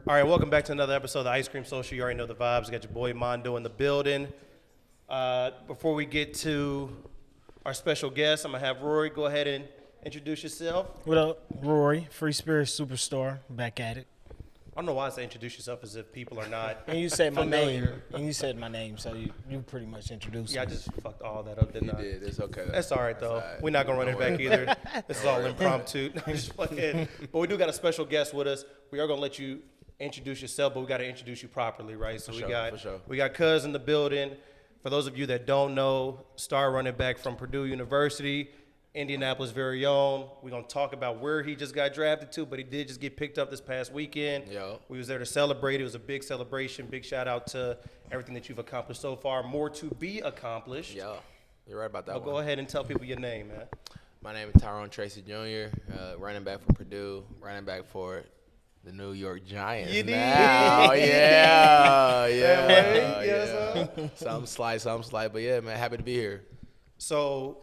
All right, welcome back to another episode of the Ice Cream Social. You already know the vibes. We got your boy Mondo in the building. Before we get to our special guest, I'm going to have Rory go ahead and introduce yourself. What up, Rory? Free Spirit Superstar, back at it. I don't know why I say introduce yourself as if people are not And you said my familiar. name. And you said my name, so you pretty much introduced Yeah, I me. just fucked all that up, didn't I? You did. It's okay. That's all right, though. That's all right. We're not going to run it back either. This is all impromptu. Just playing. But we do got a special guest with us. We are going to let you introduce yourself, but we got to introduce you properly, right? So we got Cuz in the building. For those of you that don't know, star running back from Purdue University, Indianapolis' very own. We're going to talk about where he just got drafted to, but he did just get picked up this past weekend. Yo. We was there to celebrate. It was a big celebration. Big shout out to everything that you've accomplished so far. More to be accomplished. Yo, you're right about that But one. go ahead and tell people your name, man. My name is Tyrone Tracy Jr., running back from Purdue, running back for the New York Giants. You did? Now. Yeah. Yes, yeah. Some slight. But yeah, man, happy to be here. So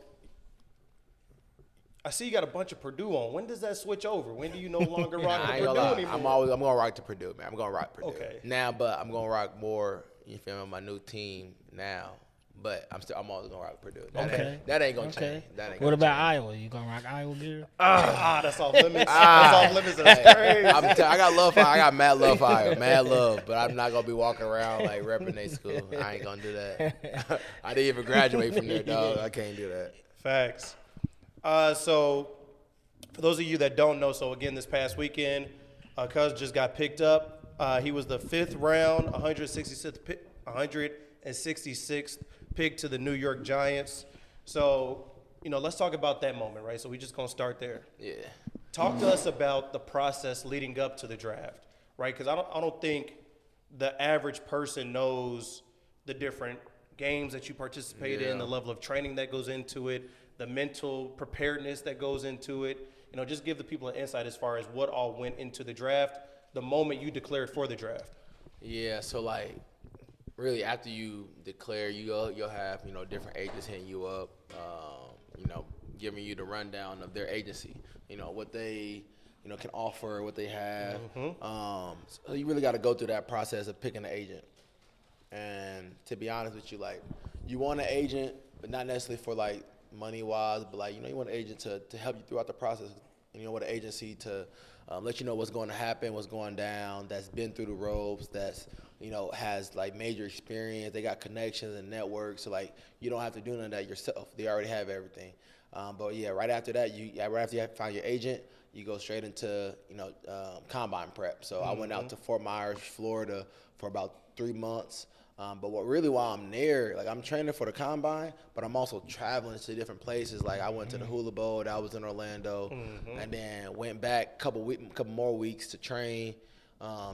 I see you got a bunch of Purdue on. When does that switch over? When do you no longer rock I the ain't Purdue gonna lie. anymore? I'm gonna rock to Purdue, man. I'm gonna rock Purdue. Okay. Now, but I'm gonna rock more. You feel me? My new team now. But I'm always gonna rock Purdue. That ain't gonna change. That ain't What gonna about change. Iowa? You gonna rock Iowa gear? That's off limits. That's off limits. That's crazy. I got love for I got mad love for Iowa, mad love, but I'm not gonna be walking around like repping their school. I ain't gonna do that. I didn't even graduate from there, dog. I can't do that. Facts. So for those of you that don't know, so again, this past weekend, Cuz just got picked up. He was the 5th round, 166th pick to the New York Giants. So, let's talk about that moment, right? So we just going to start there. Yeah. Talk to us about the process leading up to the draft, right? Because I don't think the average person knows the different games that you participate in, the level of training that goes into it, the mental preparedness that goes into it. Just give the people an insight as far as what all went into the draft the moment you declared for the draft. Yeah, so like really after you declare, you'll have, different agents hitting you up, giving you the rundown of their agency, what they, can offer, what they have. So you really got to go through that process of picking an agent. And to be honest with you, like, you want an agent, but not necessarily for like money-wise, but like, you want an agent to help you throughout the process. And you want an agency to let you know what's going to happen, what's going down, that's been through the ropes, that's, has like major experience. They got connections and networks, so like you don't have to do none of that yourself. They already have everything. But yeah, right after that, right after you find your agent, you go straight into combine prep. So I went out to Fort Myers, Florida, for about 3 months. But while I'm there, like I'm training for the combine, but I'm also traveling to different places. Like I went to the Hula Bowl, that was in Orlando, and then went back couple more weeks to train.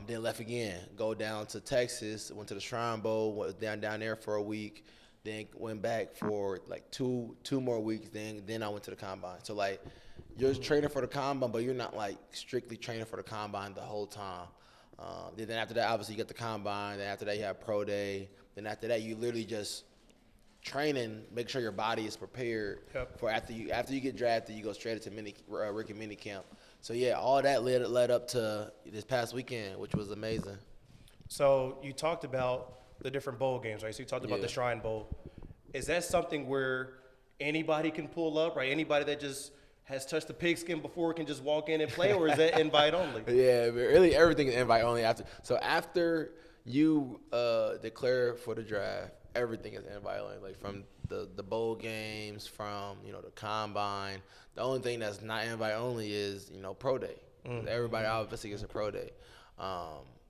Then left again, go down to Texas, went to the Shrine Bowl, was down there for a week, then went back for like two more weeks, then I went to the combine. So like you're training for the combine, but you're not like strictly training for the combine the whole time. Then after that, obviously, you get the combine. Then after that, you have pro day. Then after that, you literally just training, make sure your body is prepared for after you get drafted. You go straight into rookie mini camp. So yeah, all that led up to this past weekend, which was amazing. So you talked about the different bowl games, right? So you talked about the Shrine Bowl. Is that something where anybody can pull up, right? Anybody that just has touched the pigskin before can just walk in and play, or is that invite only? Yeah, but really everything is invite only after you declare for the draft, everything is invite only. Like from the bowl games, from the combine. The only thing that's not invite only is pro day. Everybody obviously gets a pro day.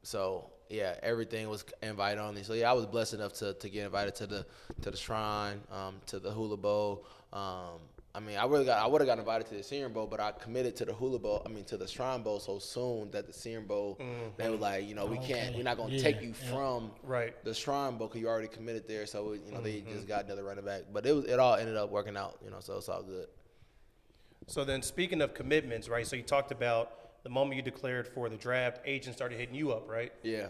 So yeah, everything was invite only. So yeah, I was blessed enough to get invited to the Shrine, to the Hula Bowl. I would have got invited to the Senior Bowl, but I committed to to the Shrine Bowl so soon that the Senior Bowl, they were like, we're not going to take you from the Shrine Bowl because you already committed there. So, they just got another running back. But it all ended up working out, so it's all good. So then speaking of commitments, right, so you talked about the moment you declared for the draft, agents started hitting you up, right? Yeah.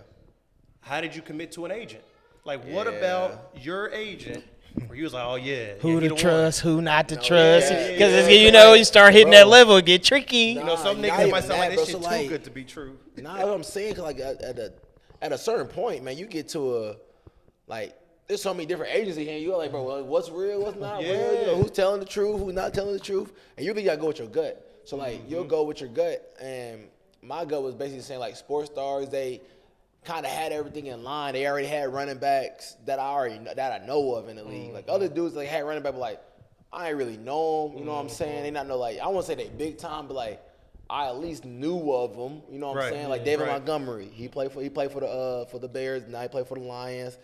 How did you commit to an agent? Like, what about your agent Where you was like, oh yeah, Who he to the trust, one. who not to trust. yeah, Because yeah. you start hitting that level, it get tricky. Nah, You know, some not niggas even might sound like that, this bro. shit So, too like, good to be true. Nah, what I'm saying, 'cause like at a certain point, man, you get to there's so many different agencies here. You're like, bro, well, what's real, what's not real? You know, who's telling the truth, who's not telling the truth, and you really gotta go with your gut. So like, you'll go with your gut, and my gut was basically saying like, sports stars, they kind of had everything in line. They already had running backs that I know of in the league. Like other dudes, like had running back, but like I ain't really know them. You know what I'm saying? They not know like I won't say they big time, but like I at least knew of them. You know what I'm saying? Like David Montgomery, he played for the Bears. Now he played for the Lions.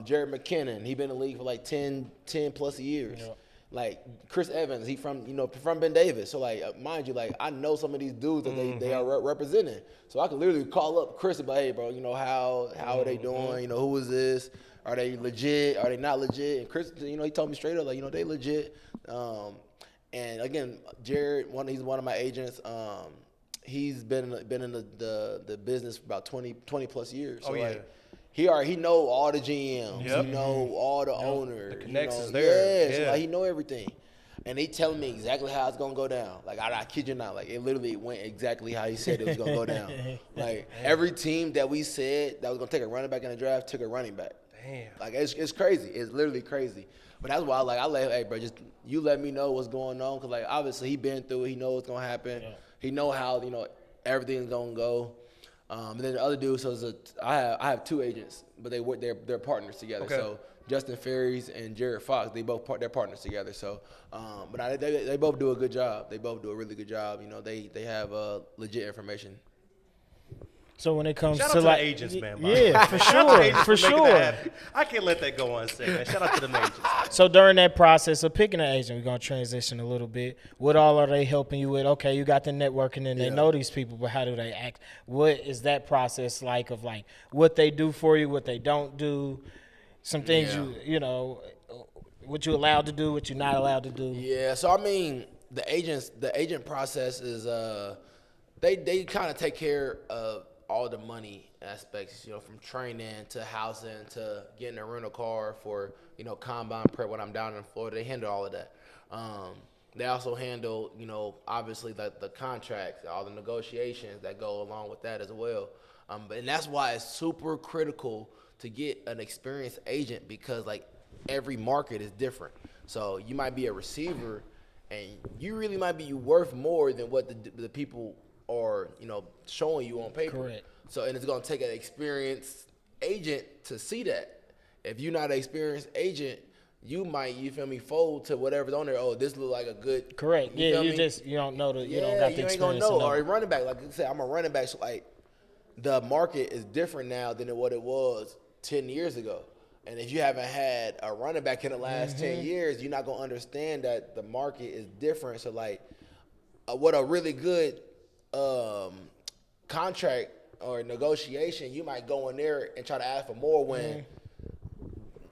Jared McKinnon, he been in the league for like 10 plus years. Yeah. Like Chris Evans, he from Ben Davis. So like mind you, like I know some of these dudes that they are representing. So I can literally call up Chris and be like, hey bro, you know how are they doing? You know, who is this? Are they legit? Are they not legit? And Chris, you know, he told me straight up like, you know, they legit. And again, Jared, he's one of my agents. He's been in the business for about 20 plus years. So he know all the GMs. Yep. He know all the owners. The connects is there. Yeah. So like, he know everything. And they telling me exactly how it's gonna go down. Like I kid you not. Like it literally went exactly how he said it was gonna go down. Like every team that we said that was gonna take a running back in the draft took a running back. Damn. Like it's crazy. It's literally crazy. But that's why hey bro, just you let me know what's going on, cause like obviously he been through it. He knows what's gonna happen. Yeah. He know how everything's gonna go. And then the other dude, I have two agents, but they're partners together. Okay. So Justin Ferries and Jared Fox, they're partners together. So, but they both do a good job. They both do a really good job. You know, they have legit information. So when it comes shout to out like the agents, man. Yeah, for sure. I can't let that go unsaid, man. Shout out to them agents. So during that process of picking an agent, we're gonna transition a little bit. What all are they helping you with? Okay, you got the networking and they know these people, but how do they act? What is that process like of like what they do for you, what they don't do, some things you know, what you allowed to do, what you're not allowed to do? Yeah, so I mean the agent process is they kind of take care of all the money aspects, you know, from training to housing to getting a rental car for, you know, combine prep when I'm down in Florida. They handle all of that. They also handle, you know, obviously the contracts, all the negotiations that go along with that as well. And that's why it's super critical to get an experienced agent because, like, every market is different. So you might be a receiver and you really might be worth more than what the people are, you know, showing you on paper. Correct. So, and it's going to take an experienced agent to see that. If you're not an experienced agent, you might, you feel me, fold to whatever's on there. Oh, this look like a good. Correct. You don't know you don't got the experience. You ain't going to know. Or a running back, like I said, I'm a running back. So like the market is different now than what it was 10 years ago. And if you haven't had a running back in the last 10 years, you're not going to understand that the market is different. So like what a really good contract or negotiation, you might go in there and try to ask for more when,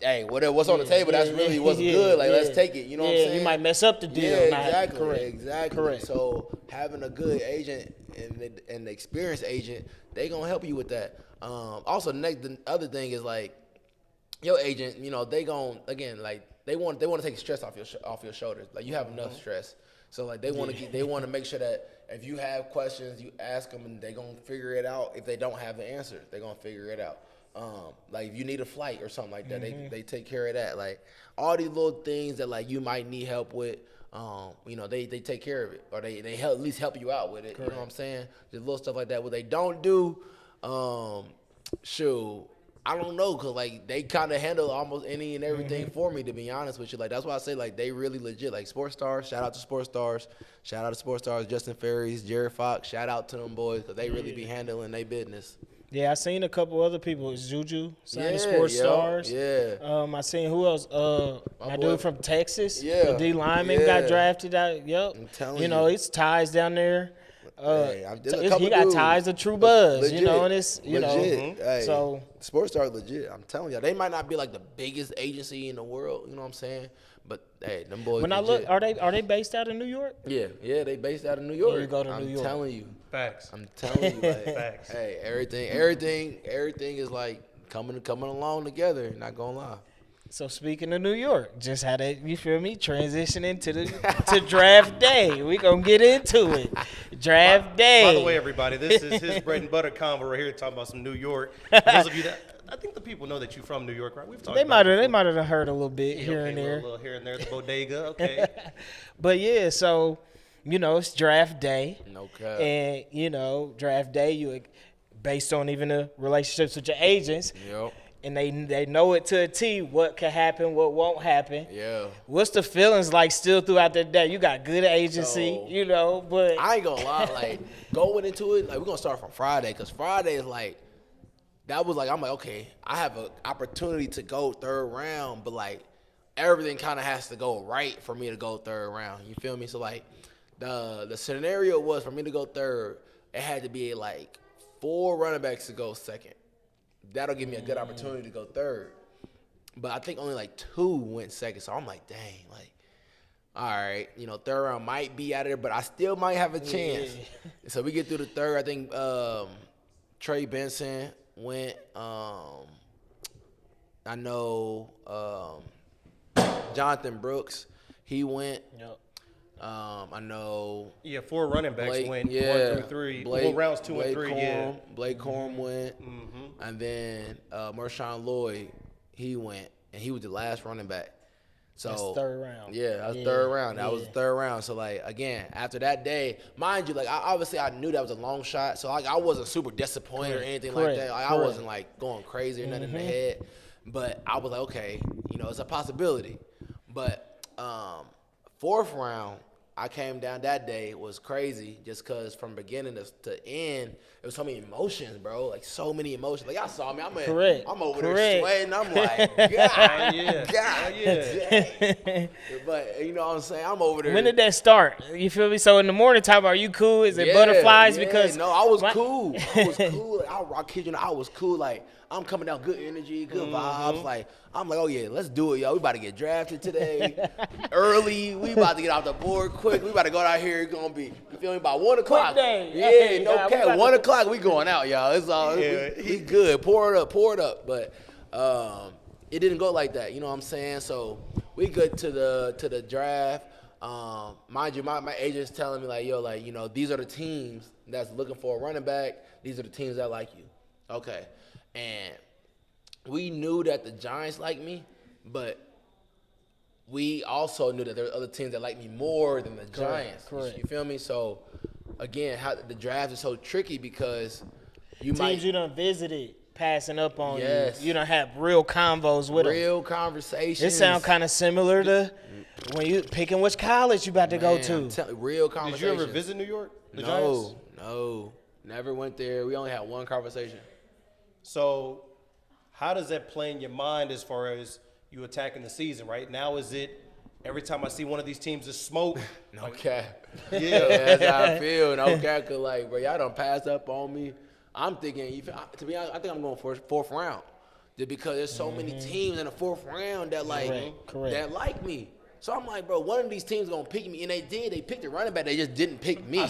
hey, what's on the table, that's really what's good. Like, let's take it. You know what I'm saying? You might mess up the deal. Yeah, exactly. Correct. So having a good agent and the experienced agent, they gonna help you with that. Also, the other thing is like your agent. You know, they want to take stress off your shoulders. Like you have enough stress. So like they want to make sure that if you have questions, you ask them and they're going to figure it out. If they don't have the answer, they're going to figure it out. Like if you need a flight or something like that, they take care of that. Like all these little things that like you might need help with, you know, they take care of it or they help, at least help you out with it. Correct. You know what I'm saying? Just little stuff like that. What they don't do, I don't know, cause like they kind of handle almost any and everything for me. To be honest with you, like that's why I say like they really legit. Like Sports Stars, shout out to Sports Stars, Justin Ferries, Jared Fox, shout out to them boys, cause they really be handling their business. Yeah, I seen a couple other people. It's Juju signed Sports Stars. Yeah. I seen who else? My dude from Texas. Yeah. The D lineman got drafted out. Yep. I'm telling you know, it's ties down there. Hey, he got ties to True Buzz, legit, you know, and it's legit. Hey, so Sports Stars legit. I'm telling you, they might not be like the biggest agency in the world, you know what I'm saying? But hey, them boys. When legit. I look, are they based out of New York? Yeah, they based out of New York. You go to New York. I'm telling you. Facts. I'm telling you, like, Facts. Hey, everything is like coming along together. Not gonna lie. So speaking of New York, just how they, you feel me, transitioning to draft day. We gonna get into it. Draft day. By the way, everybody, this is his bread and butter convo right here, talking about some New York. For those of you that, I think the people know that you're from New York, right? We've talked. They might have heard a little bit here okay, and there. A little here and there at the bodega. Okay. But yeah, so it's draft day. Okay. And draft day, you based on even the relationships with your agents. Yep. And they know it to a T what can happen, what won't happen. Yeah. What's the feelings like still throughout the day? You got good agency, but I ain't gonna lie, like going into it, like we're gonna start from Friday, because Friday is like, that was like, I'm like, okay, I have an opportunity to go third round, but like everything kind of has to go right for me to go third round. You feel me? So like the scenario was for me to go third, it had to be like 4 running backs to go second. That'll give me a good opportunity to go third. But I think only like 2 went second. So I'm like, dang, like, all right, third round might be out of there, but I still might have a chance. Yeah. So we get through the third. I think Trey Benson went. I know Jonathan Brooks, he went. Yep. I know. Yeah, 4 running backs Blake, went 1 through 3. Rounds 2 and 3. Yeah. Blake Corum went, and then Marshawn Lloyd, he went, and he was the last running back. So that's third round. Yeah, that was third round. That was the third round. So like again, after that day, mind you, like I knew that was a long shot, so like I wasn't super disappointed or anything like that. Like, I wasn't like going crazy or nothing in the head, but I was like, okay, it's a possibility. But 4th round, I came down that day, it was crazy just because from beginning to end, it was so many emotions, bro. Like, so many emotions. Like, y'all saw me. I'm over there sweating. I'm like, God, dang. But, you know what I'm saying? I'm over there. When did that start? You feel me? So, in the morning time, are you cool? Is it butterflies? Yeah. Because no, I was cool. I was cool. Like, I kid you not, I was cool. Like, I'm coming down, good energy, good vibes. Like, I'm like, oh, yeah, let's do it, y'all. We about to get drafted today. Early. We about to get off the board quick. We about to go out here. It's going to be, you feel me, about 1 o'clock. Yeah, no cap. 1 o'clock, we going out, y'all. It's all, we good. Pour it up. But it didn't go like that. You know what I'm saying? So we good to the draft. Mind you, my agent's telling me, like, yo, like, these are the teams that's looking for a running back. These are the teams that like you. Okay. And we knew that the Giants liked me, but we also knew that there were other teams that liked me more than the Giants. Correct. You feel me? So, again, how the draft is so tricky because teams you done visited passing up on you. You done have real convos with them. Real conversations. It sound kind of similar to when you picking which college you about to go to. Real conversations. Did you ever visit New York? The No. Giants? Never went there. We only had one conversation. So, how does that play in your mind as far as you attacking the season, right? Now is it every time I see one of these teams is smoke? No cap. Yeah. That's how I feel. No cap, because, like, bro, y'all done passed up on me. I'm thinking, to be honest, I think I'm going for 4th round. Just because there's so many teams in the 4th round that, like, that like me. So I'm like, bro, one of these teams going to pick me. And they did. They picked a running back. They just didn't pick me.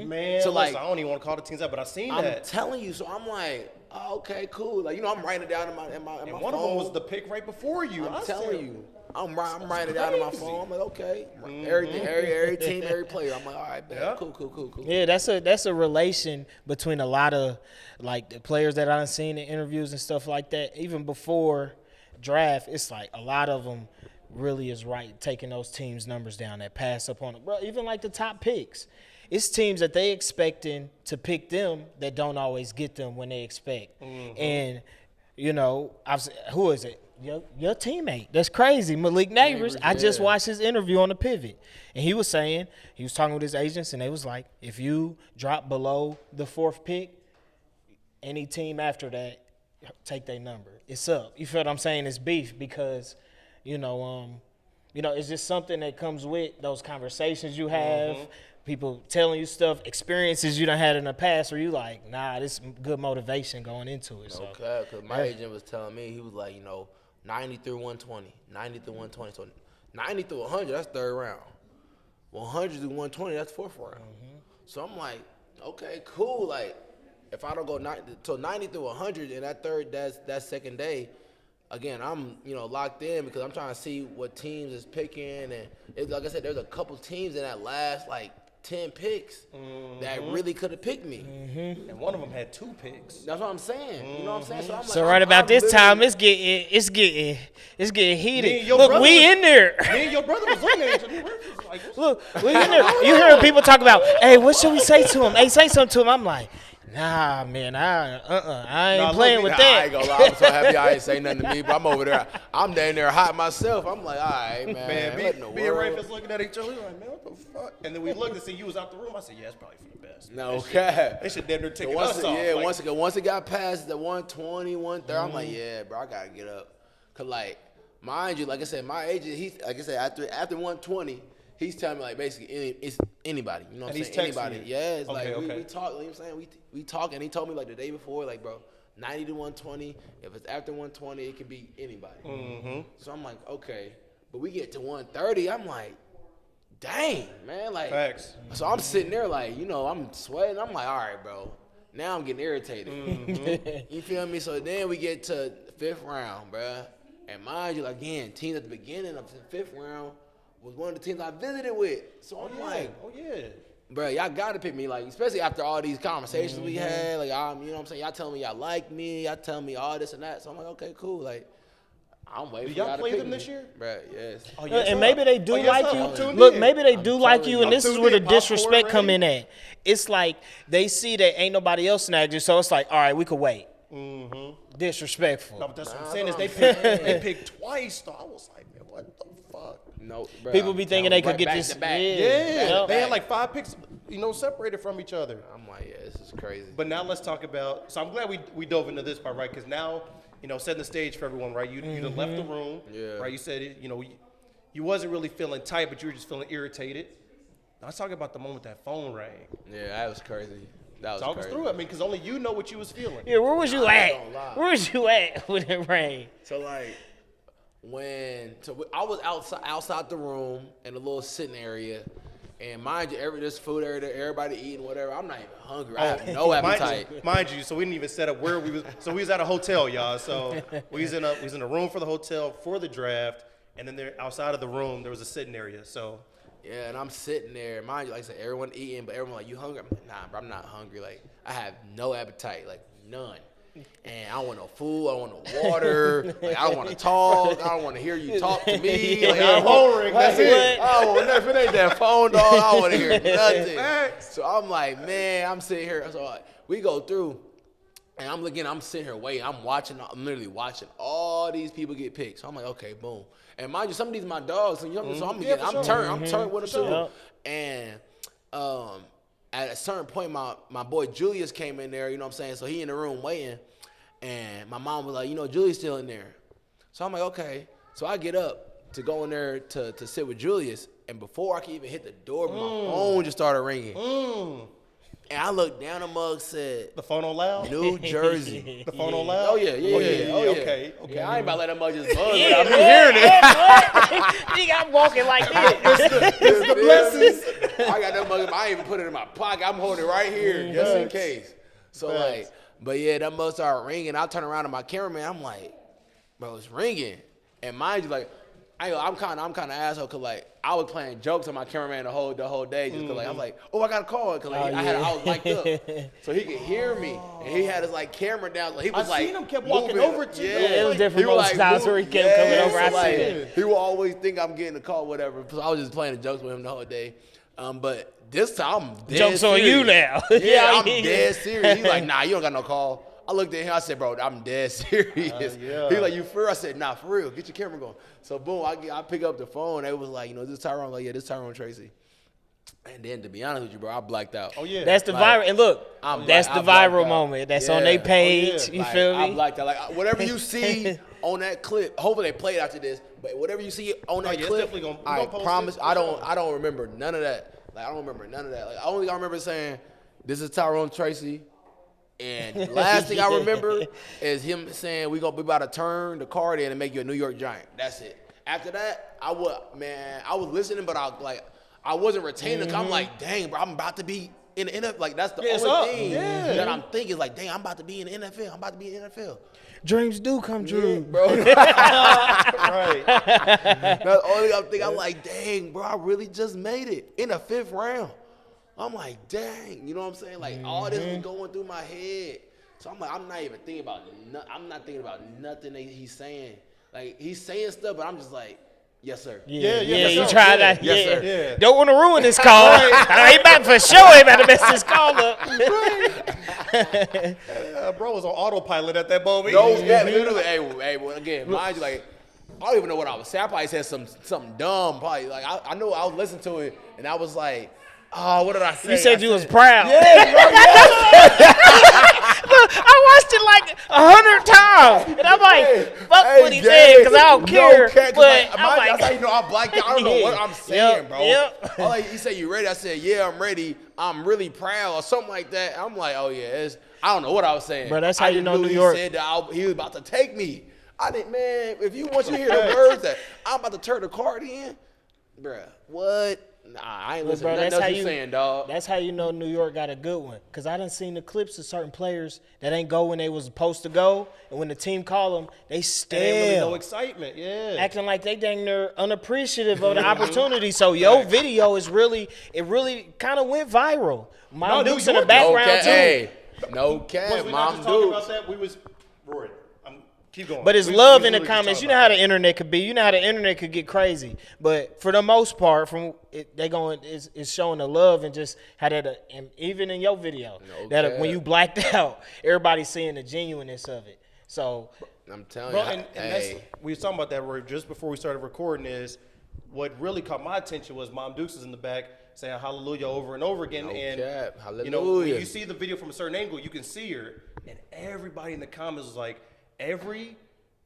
Man, so, like, I don't even want to call the teams out, but I seen that. I'm telling you. So I'm like, oh, okay, cool. Like, I'm writing it down in my and phone. one of them was the pick right before you. I'm telling you. I'm writing it down in my phone. I'm like, okay. Everything, every team, every player. I'm like, all right, man. Yeah. Cool. Yeah, that's a relation between a lot of, like, the players that I've seen in interviews and stuff like that. Even before draft, it's like a lot of them really is right taking those teams' numbers down that pass up on it. Bro, even like the top picks. It's teams that they expecting to pick them that don't always get them when they expect. And, who is it? Your teammate. That's crazy. Malik Neighbors. I just watched his interview on the Pivot. And he was saying, he was talking with his agents, and they was like, if you drop below the 4th pick, any team after that, take their number. It's up. You feel what I'm saying? It's beef because, it's just something that comes with those conversations you have, people telling you stuff, experiences you done had in the past where you like, nah, this is good motivation going into it. Okay, because my agent was telling me, he was like, 90 through 120, 90 through 120. So 90 through 100, that's 3rd round. 100 through 120, that's 4th round. So I'm like, okay, cool. Like, if I don't go 90 through 100 and that second day, again, I'm locked in because I'm trying to see what teams is picking, and like I said, there's a couple teams in that last 10 picks that really could have picked me. And one of them had 2 picks. That's what I'm saying. You know what I'm saying? So I'm like, So right about this time, it's getting heated. Look, we in there. Me and your brother was on there. Look, we in there. You hear people talk about, hey, what should we say to him? Hey, say something to him. I'm like, nah, man, I ain't playing with that. I ain't gonna lie, I'm so happy I ain't say nothing to me, but I'm over there. I'm down there hot myself. I'm like, all right, man. Me and Rafe is looking at each other. We like, man, what the fuck? And then we looked and see you was out the room. I said, yeah, it's probably for the best. No cap. They should damn near take us us off. Yeah, once it got past the 120, 130, I'm like, yeah, bro, I gotta get up. Cause mind you, like I said, my agent, after 120. He's telling me basically it's anybody, you know what I'm saying? Anybody. Yeah, it's okay. we talk, you know what I'm saying? We talk, and he told me the day before, bro, 90 to 120. If it's after 120, it can be anybody. Mm-hmm. So I'm like, okay. But we get to 130, I'm like, dang, man, Facts. So I'm sitting there I'm sweating. I'm like, all right, bro. Now I'm getting irritated. Mm-hmm. You feel me? So then we get to the 5th round, bro. And mind you, again, teams at the beginning of the 5th round was one of the teams I visited with. So I'm like, oh yeah, bro, y'all gotta pick me, especially after all these conversations we had, you know what I'm saying? Y'all telling me y'all like me, y'all telling me all this and that. So I'm like, okay, cool, I'm waiting for y'all to pick me. Y'all play them this year? Bro, yes. Oh, yes, and maybe they do like you. Look, maybe they do like you, and this is where the in. disrespect Popcorn come in at. It's like they see that ain't nobody else snagged you, so it's like, all right, we could wait. Mm-hmm. Disrespectful. No, but that's what I'm saying is they picked twice. So I was like, man, what the fuck? No, bro. People be thinking they could get this. Yeah, they had 5 picks, separated from each other. I'm like, yeah, this is crazy. But now let's talk about. So I'm glad we dove into this part, right? Because now, setting the stage for everyone, right? You done left the room, right? You said it. You wasn't really feeling tight, but you were just feeling irritated. Now let's talk about the moment that phone rang. Yeah, that was crazy. Talk us through it. Because only you know what you was feeling. Yeah, where was you at? Where was you at when it rained? So I was outside the room in a little sitting area, and mind you, there's food area, everybody eating whatever. I'm not even hungry. I have no appetite. Mind you, so we didn't even set up where we was. So we was at a hotel, y'all. So we was in a room for the hotel for the draft, and then there outside of the room there was a sitting area. So. Yeah, and I'm sitting there. Mind you, like I said, everyone eating, but everyone you hungry? I'm like, nah, bro, I'm not hungry. I have no appetite, none. And I don't want no food. I don't want no water. I don't want to talk. I don't want to hear you talk to me. I'm hungry. That's it. I don't want nothing. If it ain't that phone, dog, I don't want to hear nothing. So I'm like, man, I'm sitting here. So we go through, and I'm sitting here waiting. I'm literally watching all these people get picked. So I'm like, okay, boom. And mind you, some of these are my dogs, so I'm turned with them too. And at a certain point, my boy Julius came in there, you know what I'm saying? So he in the room waiting, and my mom was like, Julius still in there. So I'm like, okay. So I get up to go in there to sit with Julius, and before I can even hit the door, my phone just started ringing. And I looked down, the mug said, "The phone on loud? New Jersey." The phone on loud? Oh, yeah. Okay. Yeah, I ain't about to let that mug just buzz, but I'm hearing it. He got walking like this. It's the blessings. I got that mug, I ain't even put it in my pocket. I'm holding it right here, just in case. So, but yeah, that mug started ringing. I turn around to my cameraman. I'm like, bro, it's ringing. And mind you, I'm kind of asshole because I was playing jokes on my cameraman the whole day just because I'm like, oh, I got a call because I was mic'd up so he could hear me, and he had his camera down. He was I seen him kept walking over to you. Yeah, it was different most times where he kept coming over. I seen it. He will always think I'm getting a call, whatever. So I was just playing jokes with him the whole day. But this time I'm dead jokes serious. on you now. Yeah, I'm dead serious. He's like, nah, you don't got no call. I looked at him. I said, bro, I'm dead serious. He's like, you for real? I said, nah, for real. Get your camera going. So, boom, I pick up the phone. It was like, this is Tyrone. I'm like, yeah, this is Tyrone Tracy. And then, to be honest with you, bro, I blacked out. Oh, yeah. That's the viral. And look, that's the viral moment. That's on their page. You feel me? I blacked out. Whatever you see on that clip, hopefully they play it after this, but whatever you see on that clip, I promise, I don't remember none of that. I don't remember none of that. Only I remember saying, this is Tyrone Tracy. And the last thing I remember is him saying we about to turn the card in and make you a New York Giant. That's it. After that, I was listening, but I wasn't retaining. I'm like, dang, bro, I'm about to be in the NFL. Like, that's the Yeah, it's only up. thing Yeah. that I'm thinking. Like, dang, I'm about to be in the NFL. I'm about to be in the NFL. Dreams do come true. Bro. Right. That's the only I'm thinking. I'm like, dang, bro, I really just made it in the 5th round. I'm like, dang, you know what I'm saying? Like, all this was going through my head. So I'm like, I'm not even thinking about nothing that he's saying. Like, he's saying stuff, but I'm just like, yes, sir. Yeah, yes, you sir. try that. Yes, Yeah. sir. Yeah. Don't want to ruin this call. He about for sure. He about to mess this call up. Bro was on autopilot at that moment. Those that literally, hey, well, again, mind you, like, I don't even know what I was saying. I probably said something dumb. Probably, like, I know I was listening to it, and I was like, oh, what did I say? You said you was proud. Yeah, bro, Look, I watched it like 100 times, and I'm like, fuck what he said, because I don't care. But like, I'm that's how like, you know I'm blacked out. I don't know what I'm saying, bro. Yep. Oh, like, he said, you ready? I said, yeah, I'm ready. I'm really proud, or something like that. I'm like, oh, yeah. I don't know what I was saying. Bro, that's how I you just know knew New York. He said that he was about to take me. I didn't, man, if you want you to hear the words that I'm about to turn the card in, bruh, what? Nah, I ain't listening to nothing else you saying, dog. That's how you know New York got a good one. Because I done seen the clips of certain players that ain't go when they was supposed to go. And when the team call them, they still Ain't really no excitement. Yeah. acting like they dang near unappreciative of the opportunity. So your video is really kind of went viral. Mom No, Duke's New in the York- background too. Hey, no Was cap, we not Mom just talking Dukes. about that? We was Rory. Keep going. But it's We love in the literally just comments. talking You know about how that. the internet could be. You know how the internet could get crazy. But for the most part, it's showing the love and just how that, and even in your video, that when you blacked out, everybody's seeing the genuineness of it. So, I'm telling Bro, you, and that's, we were talking about that, Rory, just before we started recording is what really caught my attention was Mom Dukes is in the back saying hallelujah over and over again. No and cap. you know, when Hallelujah. you see the video from a certain angle, you can see her. And everybody in the comments was like, every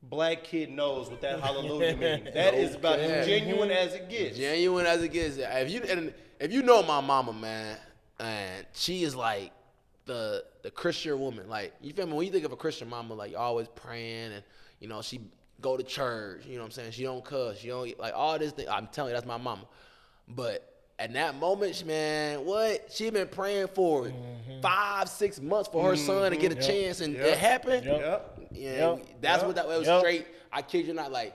black kid knows what that hallelujah means. That is about as genuine as it gets. Genuine as it gets. If you know my mama, man, and she is like the Christian woman. Like, you feel me? When you think of a Christian mama, like, always praying and, you know, she go to church, you know what I'm saying? She don't cuss, she don't, like, all this thing. I'm telling you, that's my mama. But at that moment, man, she been praying for 5-6 months for her son to get a chance, and it happened. Yeah, that's what that was straight. I kid you not, like,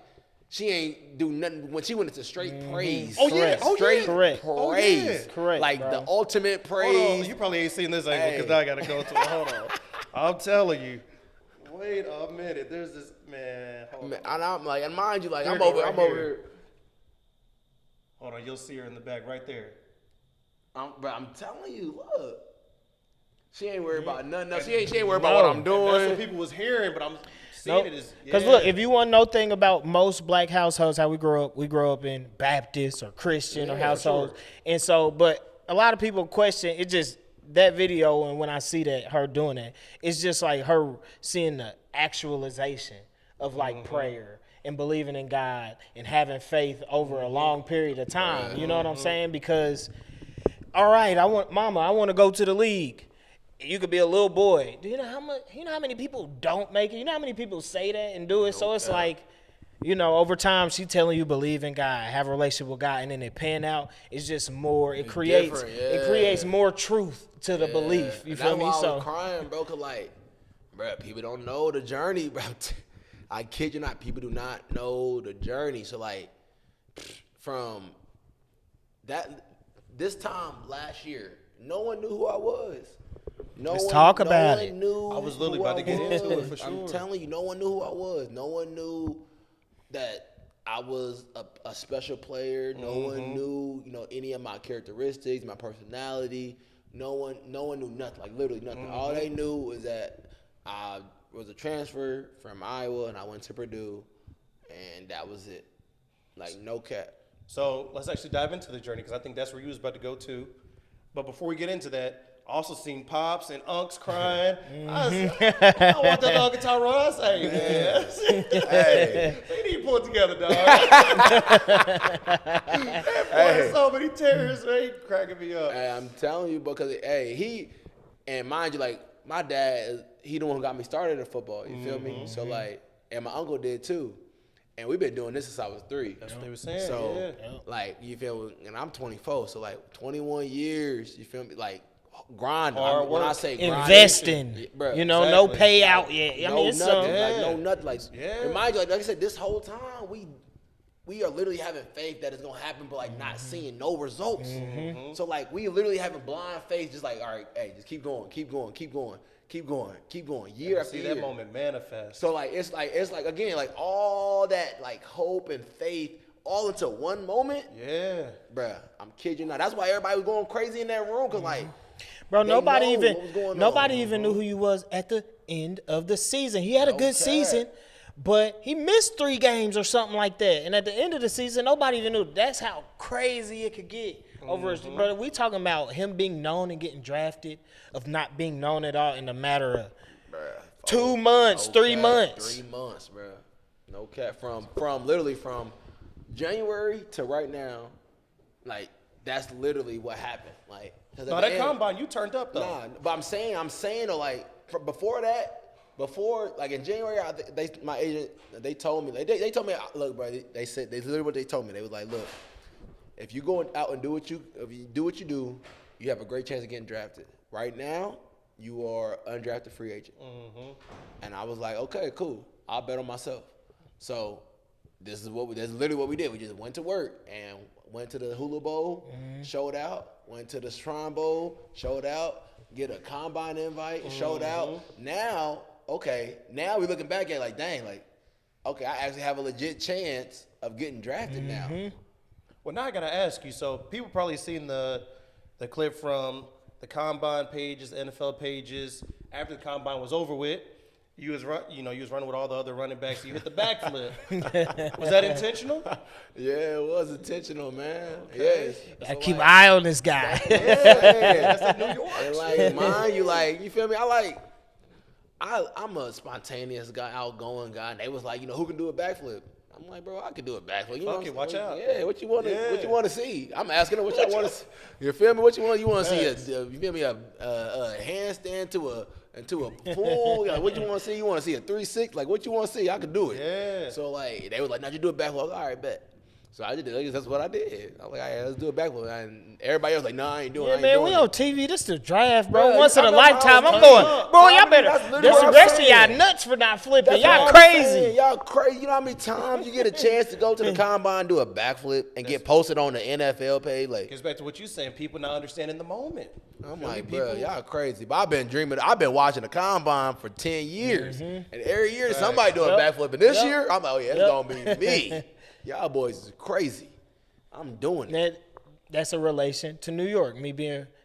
she ain't do nothing when she went into straight praise. Oh, yeah. Oh, Straight yeah. Correct. praise. Oh, yeah. Correct, Like, bro. the ultimate Hold praise. on. You probably ain't seen this angle because now I got to go to it. Hold on. I'm telling you. Wait a minute. There's this, man. Hold on. And I'm like, and mind you, like, Here I'm it go, over right here. here. Hold on. You'll see her in the back right there. But I'm telling you, look. She ain't worried about nothing else. She ain't worried about what I'm doing. That's what people was hearing, but I'm seeing it as. Because look, if you want to know thing about most black households, how we grow up in Baptist or Christian or households. Sure. And so, but a lot of people question, it just, that video, and when I see that, her doing that, it's just like her seeing the actualization of like prayer and believing in God and having faith over a long period of time. You know what I'm saying? Because, all right, I want to go to the league. You could be a little boy. Do you know how many people don't make it? You know how many people say that and do it? So it's like, you know, over time, she telling you believe in God, have a relationship with God, and then it pan out. It's just more. It creates more truth to the belief. You feel me? That's why I So was crying, bro. Cause like, bro, people don't know the journey, bro. I kid you not, people do not know the journey. So like, from this time last year, no one knew who I was. Let's talk about it. Knew I was literally who about to get was. into it for sure. I'm telling you, no one knew who I was. No one knew that I was a special player. No one knew, you know, any of my characteristics, my personality. No one knew nothing. Like, literally nothing. All they knew was that I was a transfer from Iowa and I went to Purdue, and that was it. Like, no cap. So let's actually dive into the journey because I think that's where you was about to go to. But before we get into that, I also seen Pops and Unks crying. I want that Uncle Tyrone. I say, man. Hey, they need to pull it together, dog. That boy, so many tears, man, cracking me up. Hey, I'm telling you, because and mind you, like, my dad, he the one who got me started in football. You feel me? So like, and my uncle did too. And we've been doing this since I was 3. That's what they were saying. So like, you feel me? And I'm 24, so like 21 years. You feel me? Like, grind. Hard When I work. say grind, Investing, bruh, you know, no exactly. payout yet. I mean, it's nothing, some. no nothing. Like, Yeah. remind you, like I said, this whole time we are literally having faith that it's gonna happen, but like not seeing no results. So like we literally having blind faith, just like, all right, hey, just keep going, year after See year. that moment manifest. So like it's like again, like all that like hope and faith all into one moment. Yeah. Bruh, I'm kidding you not. That's why everybody was going crazy in that room, cause like, Bro, they nobody know even what was going nobody on. even knew who you was at the end of the season. He had a good Okay. season, but he missed 3 games or something like that. And at the end of the season, nobody even knew. That's how crazy it could get. Brother, we talking about him being known and getting drafted, of not being known at all in a matter of bruh, 2 months, no 3 cap, months. 3 months, bruh. No cap. From literally from January to right now, like that's literally what happened. Like, No, that combine, you turned up though. Nah, but I'm saying though, like before like in January, my agent, they told me, they told me, look, bro, they said, they literally what they told me. They was like, look, if you go out and do what you do, you have a great chance of getting drafted. Right now, you are undrafted free agent. And I was like, okay, cool. I'll bet on myself. So this is literally what we did. We just went to work and went to the Hula Bowl, showed out. Went to the Shrine Bowl, showed out. Get a combine invite, showed out. Now we looking back at it like, dang, like, okay, I actually have a legit chance of getting drafted now. Well, now I gotta ask you. So people probably seen the clip from the combine pages, NFL pages. After the combine was over with, you was running with all the other running backs. You hit the backflip. Was that intentional? Yeah, it was intentional, man. Okay. Yes. I keep an eye on this guy. That's that New York. And like mine, you feel me? I'm a spontaneous guy, outgoing guy. And they was like, who can do a backflip? I'm like, bro, I can do a backflip. Fuck it, watch out. Yeah, what you want to see? I'm asking them what y'all want to see. You feel me? You want to see? You feel me? A handstand to a pool? Like, what you want to see? You want to see a 3-6? Like, what you want to see? I could do it. Yeah. So like, they was like, "Now you do a backflip." All right, bet. So I did it. That's what I did. I was like, all right, let's do a backflip. And everybody else was like, nah, I ain't doing it. Yeah, man, we on TV. This the draft, bro. Bro, Once in I a know how lifetime. it's I'm done. going, bro, y'all better. That's literally This what the I'm rest of saying. y'all nuts for not flipping. That's Y'all what I'm crazy. saying. Y'all crazy. You know how many times you get a chance to go to the combine, do a backflip, and get posted on the NFL page? Like, Gets back to what you saying. People not understanding the moment. I'm Feel me, like, bro, y'all crazy. But I've been dreaming. I've been watching the combine for 10 years. And every year somebody doing a backflip. And this year, I'm like, oh, yeah, it's going to be me. Y'all boys is crazy. I'm doing it. That's a relation to New York. Me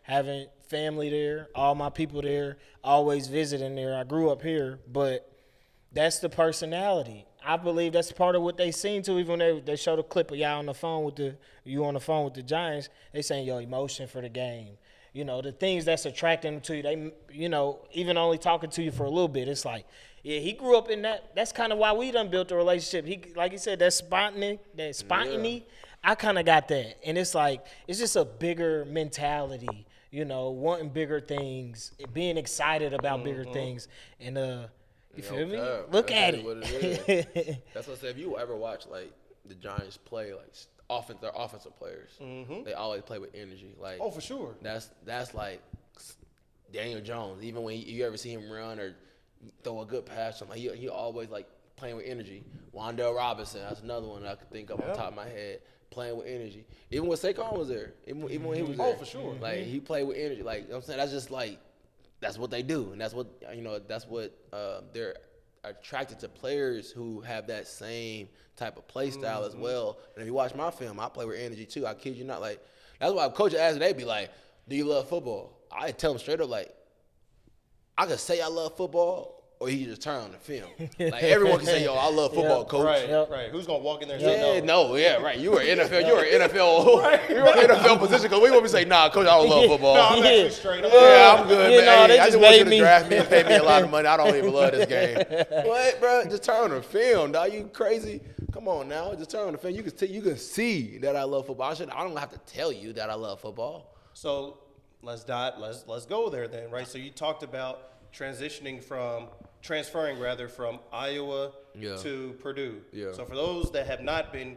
having family there, all my people there, always visiting there. I grew up here, but that's the personality. I believe that's part of what they seen too. Even when they showed a clip of y'all on the phone with the Giants, they saying your emotion for the game. The things that's attracting them to you. They, even only talking to you for a little bit, it's like, yeah, he grew up in that. That's kind of why we done built a relationship. He, like he said, that spontane. Yeah. I kind of got that, and it's like it's just a bigger mentality. Wanting bigger things, being excited about bigger things, and you feel me? Look at it. What it is. That's what I said. If you ever watch like the Giants play, like their offensive players, they always play with energy. Like, Oh, for sure. That's like Daniel Jones. Even when you ever see him run or throw a good pass, something, he always like playing with energy. Wan'Dale Robinson, that's another one I could think of on top of my head. Playing with energy. Even when Saquon was there. Even when he was there. Oh, for sure. Like, he played with energy. Like, you know what I'm saying? That's just like, that's what they do. And that's what, they're attracted to players who have that same type of play style as well. And if you watch my film, I play with energy too. I kid you not. Like, that's why coach asked, they'd be like, do you love football? I tell them straight up, like, I could say I love football, or you just turn on the film. Like, everyone can say, yo, I love football, coach. Right. Who's gonna walk in there and say no? Right. You were NFL. You were NFL position. Because we want to say, nah, coach, I don't love football. No, I'm actually straight up. Yeah, I'm good, man. No, they I just just want you made to me. draft me and pay me a lot of money. I don't even love this game. What, bro? Just turn on the film, dog. You crazy? Come on now. Just turn on the film. You can see that I love football. I don't have to tell you that I love football. So let's go there then, right? So you talked about transferring from Iowa Yeah. to Purdue. Yeah. So for those that have not been,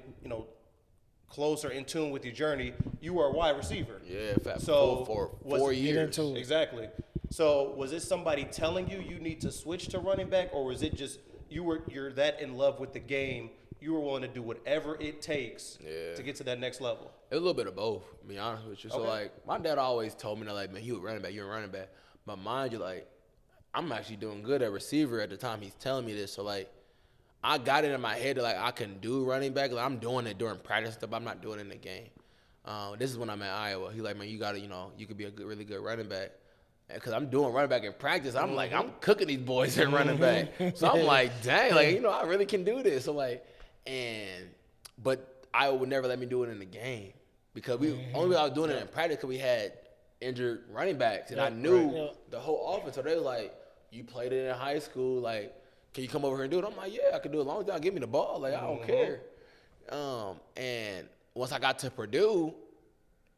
closer in tune with your journey, you were a wide receiver. Yeah, so for was 4 it- years. Exactly. So was it somebody telling you need to switch to running back, or was it just you're that in love with the game, you were willing to do whatever it takes to get to that next level? It was a little bit of both, to be honest with you. So, Okay. like, my dad always told me that, like, man, you're a running back. But mind you, like, I'm actually doing good at receiver at the time he's telling me this. So, like, I got it in my head that, like, I can do running back. Like, I'm doing it during practice stuff. I'm not doing it in the game. This is when I'm at Iowa. He's like, man, you got to, you could be a really good running back. Because I'm doing running back in practice. I'm like, I'm cooking these boys in running back. So I'm like, dang, like, I really can do this. So, like, but Iowa would never let me do it in the game. Because only way I was doing it in practice because we had injured running backs. And I knew the whole offense. So they were like, you played it in high school. Like, can you come over here and do it? I'm like, yeah, I can do it as long as y'all give me the ball. Like, I don't care. And once I got to Purdue,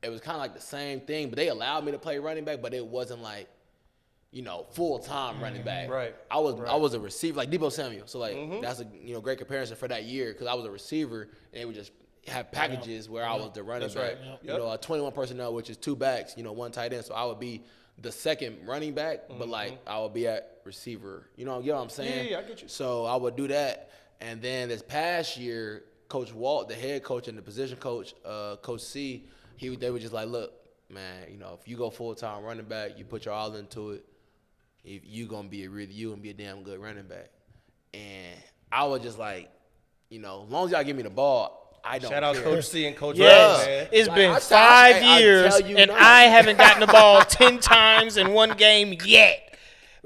it was kind of like the same thing. But they allowed me to play running back, but it wasn't like, full-time running back. Right. I was a receiver, like Debo Samuel. So, like, that's a great comparison for that year because I was a receiver, and they would just have packages where I was the running back. Right. A 21 personnel, which is 2 backs, one tight end. So I would be the second running back, but, like, I would be at receiver. You know what I'm saying? Yeah, I get you. So I would do that. And then this past year, Coach Walt, the head coach and the position coach, Coach C, they were just like, look, man, if you go full-time running back, you put your all into it, if you gonna be a damn good running back. And I was just like, as long as y'all give me the ball, I don't Shout out care. Coach C and Coach Yes, Ryan, man. it's Like, been I 5 tell years, you and now. I haven't gotten the ball 10 times in one game yet.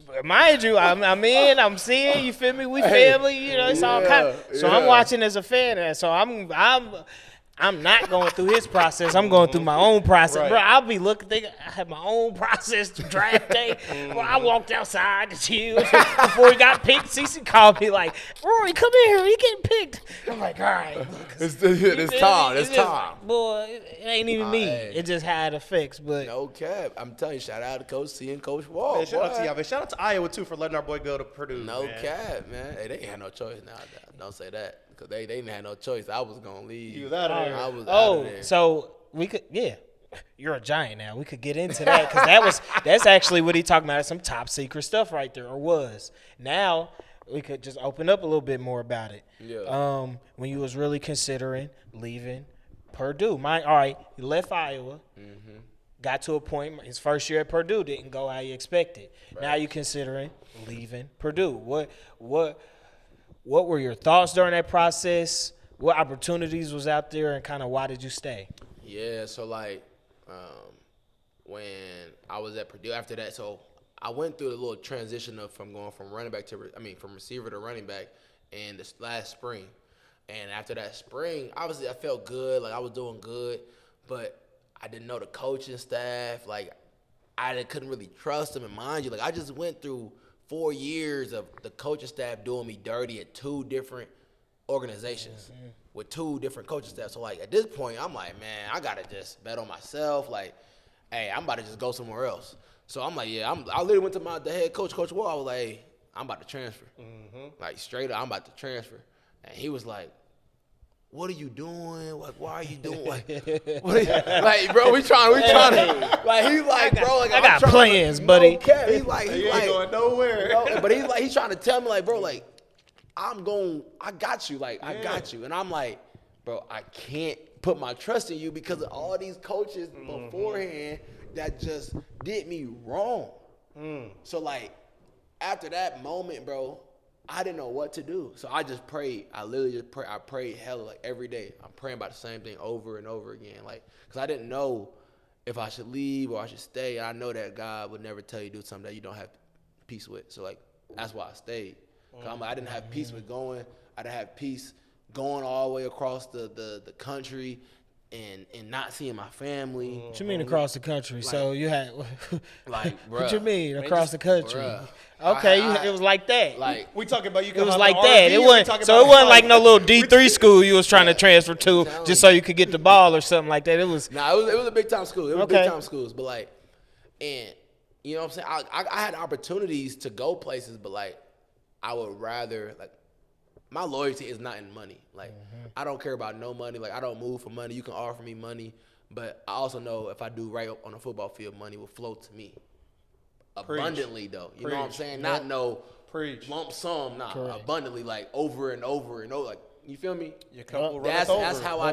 But mind you, I'm in, I'm seeing, you feel me? We family, it's all kind. So I'm watching as a fan, and so I'm not going through his process. I'm going through my own process. Right. Bro, I'll be looking, I have my own process to draft day. Well, I walked outside to chill before he got picked. CeCe called me like, Rory, come here. He getting picked. I'm like, all right. It's time. It's just, time. Boy, it ain't even me. Hey. It just had effects. But No cap. I'm telling you, shout out to Coach C and Coach Walt. Man, shout out to boy. y'all, man. Shout out to Iowa, too, for letting our boy go to Purdue, No man. cap, man. Hey, they ain't had no choice now. Don't say that. Because they didn't have no choice. I was going to leave. He was out of there. I was out of there. so we could, you're a giant now. We could get into that because that's actually what he talking about. Some top secret stuff right there, or was. Now we could just open up a little bit more about it. Yeah. When you was really considering leaving Purdue, all right, you left Iowa. Got to a point, his first year at Purdue didn't go how you expected. Right. Now you're considering leaving Purdue. What were your thoughts during that process? What opportunities was out there, and kind of why did you stay? Yeah, so like when I was at Purdue after that, so I went through a little transition from going from from receiver to running back in this last spring. And after that spring, obviously I felt good, like I was doing good, but I didn't know the coaching staff, like I couldn't really trust them. And mind you, like I just went through 4 years of the coaching staff doing me dirty at 2 different organizations with 2 different coaching staff. So like at this point, I'm like, man, I gotta just bet on myself. Like, hey, I'm about to just go somewhere else. So I'm like, I literally went to the head coach, Coach Wall. I was like, hey, I'm about to transfer. Like straight up, I'm about to transfer. And he was like, what are you doing? Like, why are you doing? Like, like, bro, we trying to. Like, he's like, bro, like, I got plans, buddy. Okay. He's like, He ain't going nowhere. but he's trying to tell me, like, bro, like, I got you. Like, I got you. And I'm like, bro, I can't put my trust in you because of all these coaches beforehand that just did me wrong. So, like, after that moment, bro, I didn't know what to do. So I just prayed. I literally just prayed. I prayed hella, like, every day. I'm praying about the same thing over and over again. Like, because I didn't know if I should leave or I should stay. And I know that God would never tell you to do something that you don't have peace with. So, like, that's why I stayed. Cause I didn't have peace with going. I didn't have peace going all the way across the country and not seeing my family. What you mean across the country? So you had, Like, bruh. what you mean across the country? Bruh. Okay, it was like that. Like, We talking about you. It was like that. It wasn't like no little D3 school you was trying to transfer to just so you could get the ball or something like that. It was. Nah, it was a big time school. It was Okay. big time schools, but like, and you know what I'm saying. I had opportunities to go places, but like, I would rather like my loyalty is not in money. Like, I don't care about no money. Like, I don't move for money. You can offer me money. But I also know if I do right on a football field, money will flow to me. Abundantly, though. You know what I'm saying? Not no lump sum. Nah, abundantly, like over and over and over. Like, you feel me? That's how I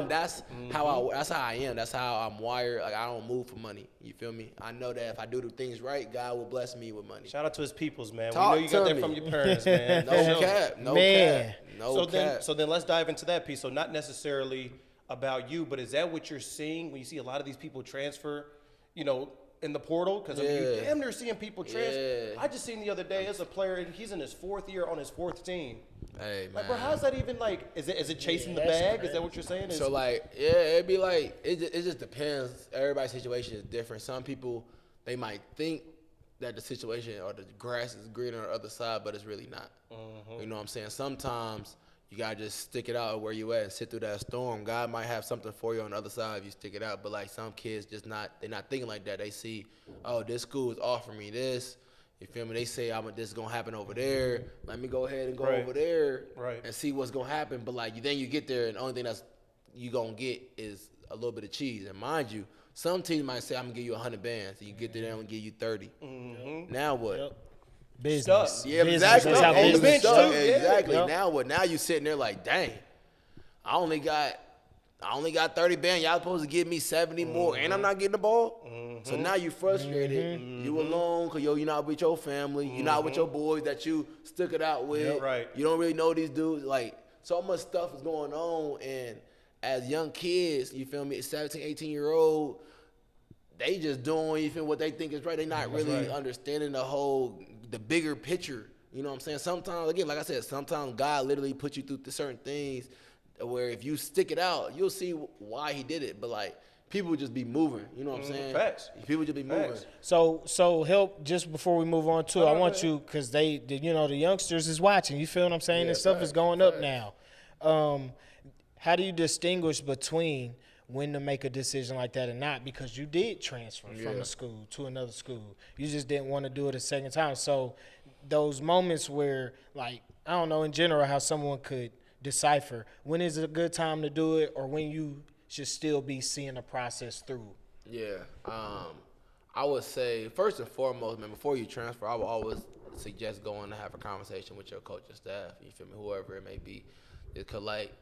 am. That's how I'm wired. Like, I don't move for money. You feel me? I know that if I do the things right, God will bless me with money. Shout out to his peoples, man. We know you got that from your parents, man. No cap. So then let's dive into that piece. So not necessarily about you, but is that what you're seeing when you see a lot of these people transfer, you know, in the portal? Because you damn near seeing people transfer. I just seen the other day as a player, and he's in his 4th year on his 4th team. Hey, man. Like, bro, how's that even, like, is it chasing the bag? Is that what you're saying? So, like, it'd be like, it just depends. Everybody's situation is different. Some people, they might think that the situation or the grass is greener on the other side, but it's really not. You know what I'm saying? Sometimes you got to just stick it out where you at and sit through that storm. God might have something for you on the other side if you stick it out. But, like, some kids they're not thinking like that. They see, oh, this school is offering me this. You feel me? They say, this is going to happen over there. Let me go ahead and go over there and see what's going to happen. But, like, then you get there, and the only thing that's you going to get is a little bit of cheese. And mind you, some teams might say, I'm going to give you 100 bands. And you get there, I'm going to give you 30. Now what? Business. Yeah, business. exactly. That's how business Stuff. Exactly. Now what? Now you sitting there like, dang, I only got 30 bands. Y'all supposed to give me 70 more, and I'm not getting the ball. So now you frustrated. You alone because you're not with your family. You're not with your boys that you stuck it out with. You don't really know these dudes. Like, so much stuff is going on, and as young kids, you feel me, 17, 18-year-old, they just doing, you feel what they think is right. They not really understanding the bigger picture. You know what I'm saying? Sometimes, again, like I said, sometimes God literally puts you through certain things where if you stick it out, you'll see why he did it. But, like, people would just be moving. You know what I'm saying? Facts. People would just be moving. So help, just before we move on to it, I want you, because the youngsters is watching. You feel what I'm saying? And stuff is going up now. How do you distinguish between when to make a decision like that or not? Because you did transfer from a school to another school. You just didn't want to do it a second time. So those moments where, like, I don't know in general how someone could decipher when is it a good time to do it or when you should still be seeing the process through. Yeah. I would say, first and foremost, man, before you transfer, I would always suggest going to have a conversation with your coaching staff, you feel me, whoever it may be. Because, like,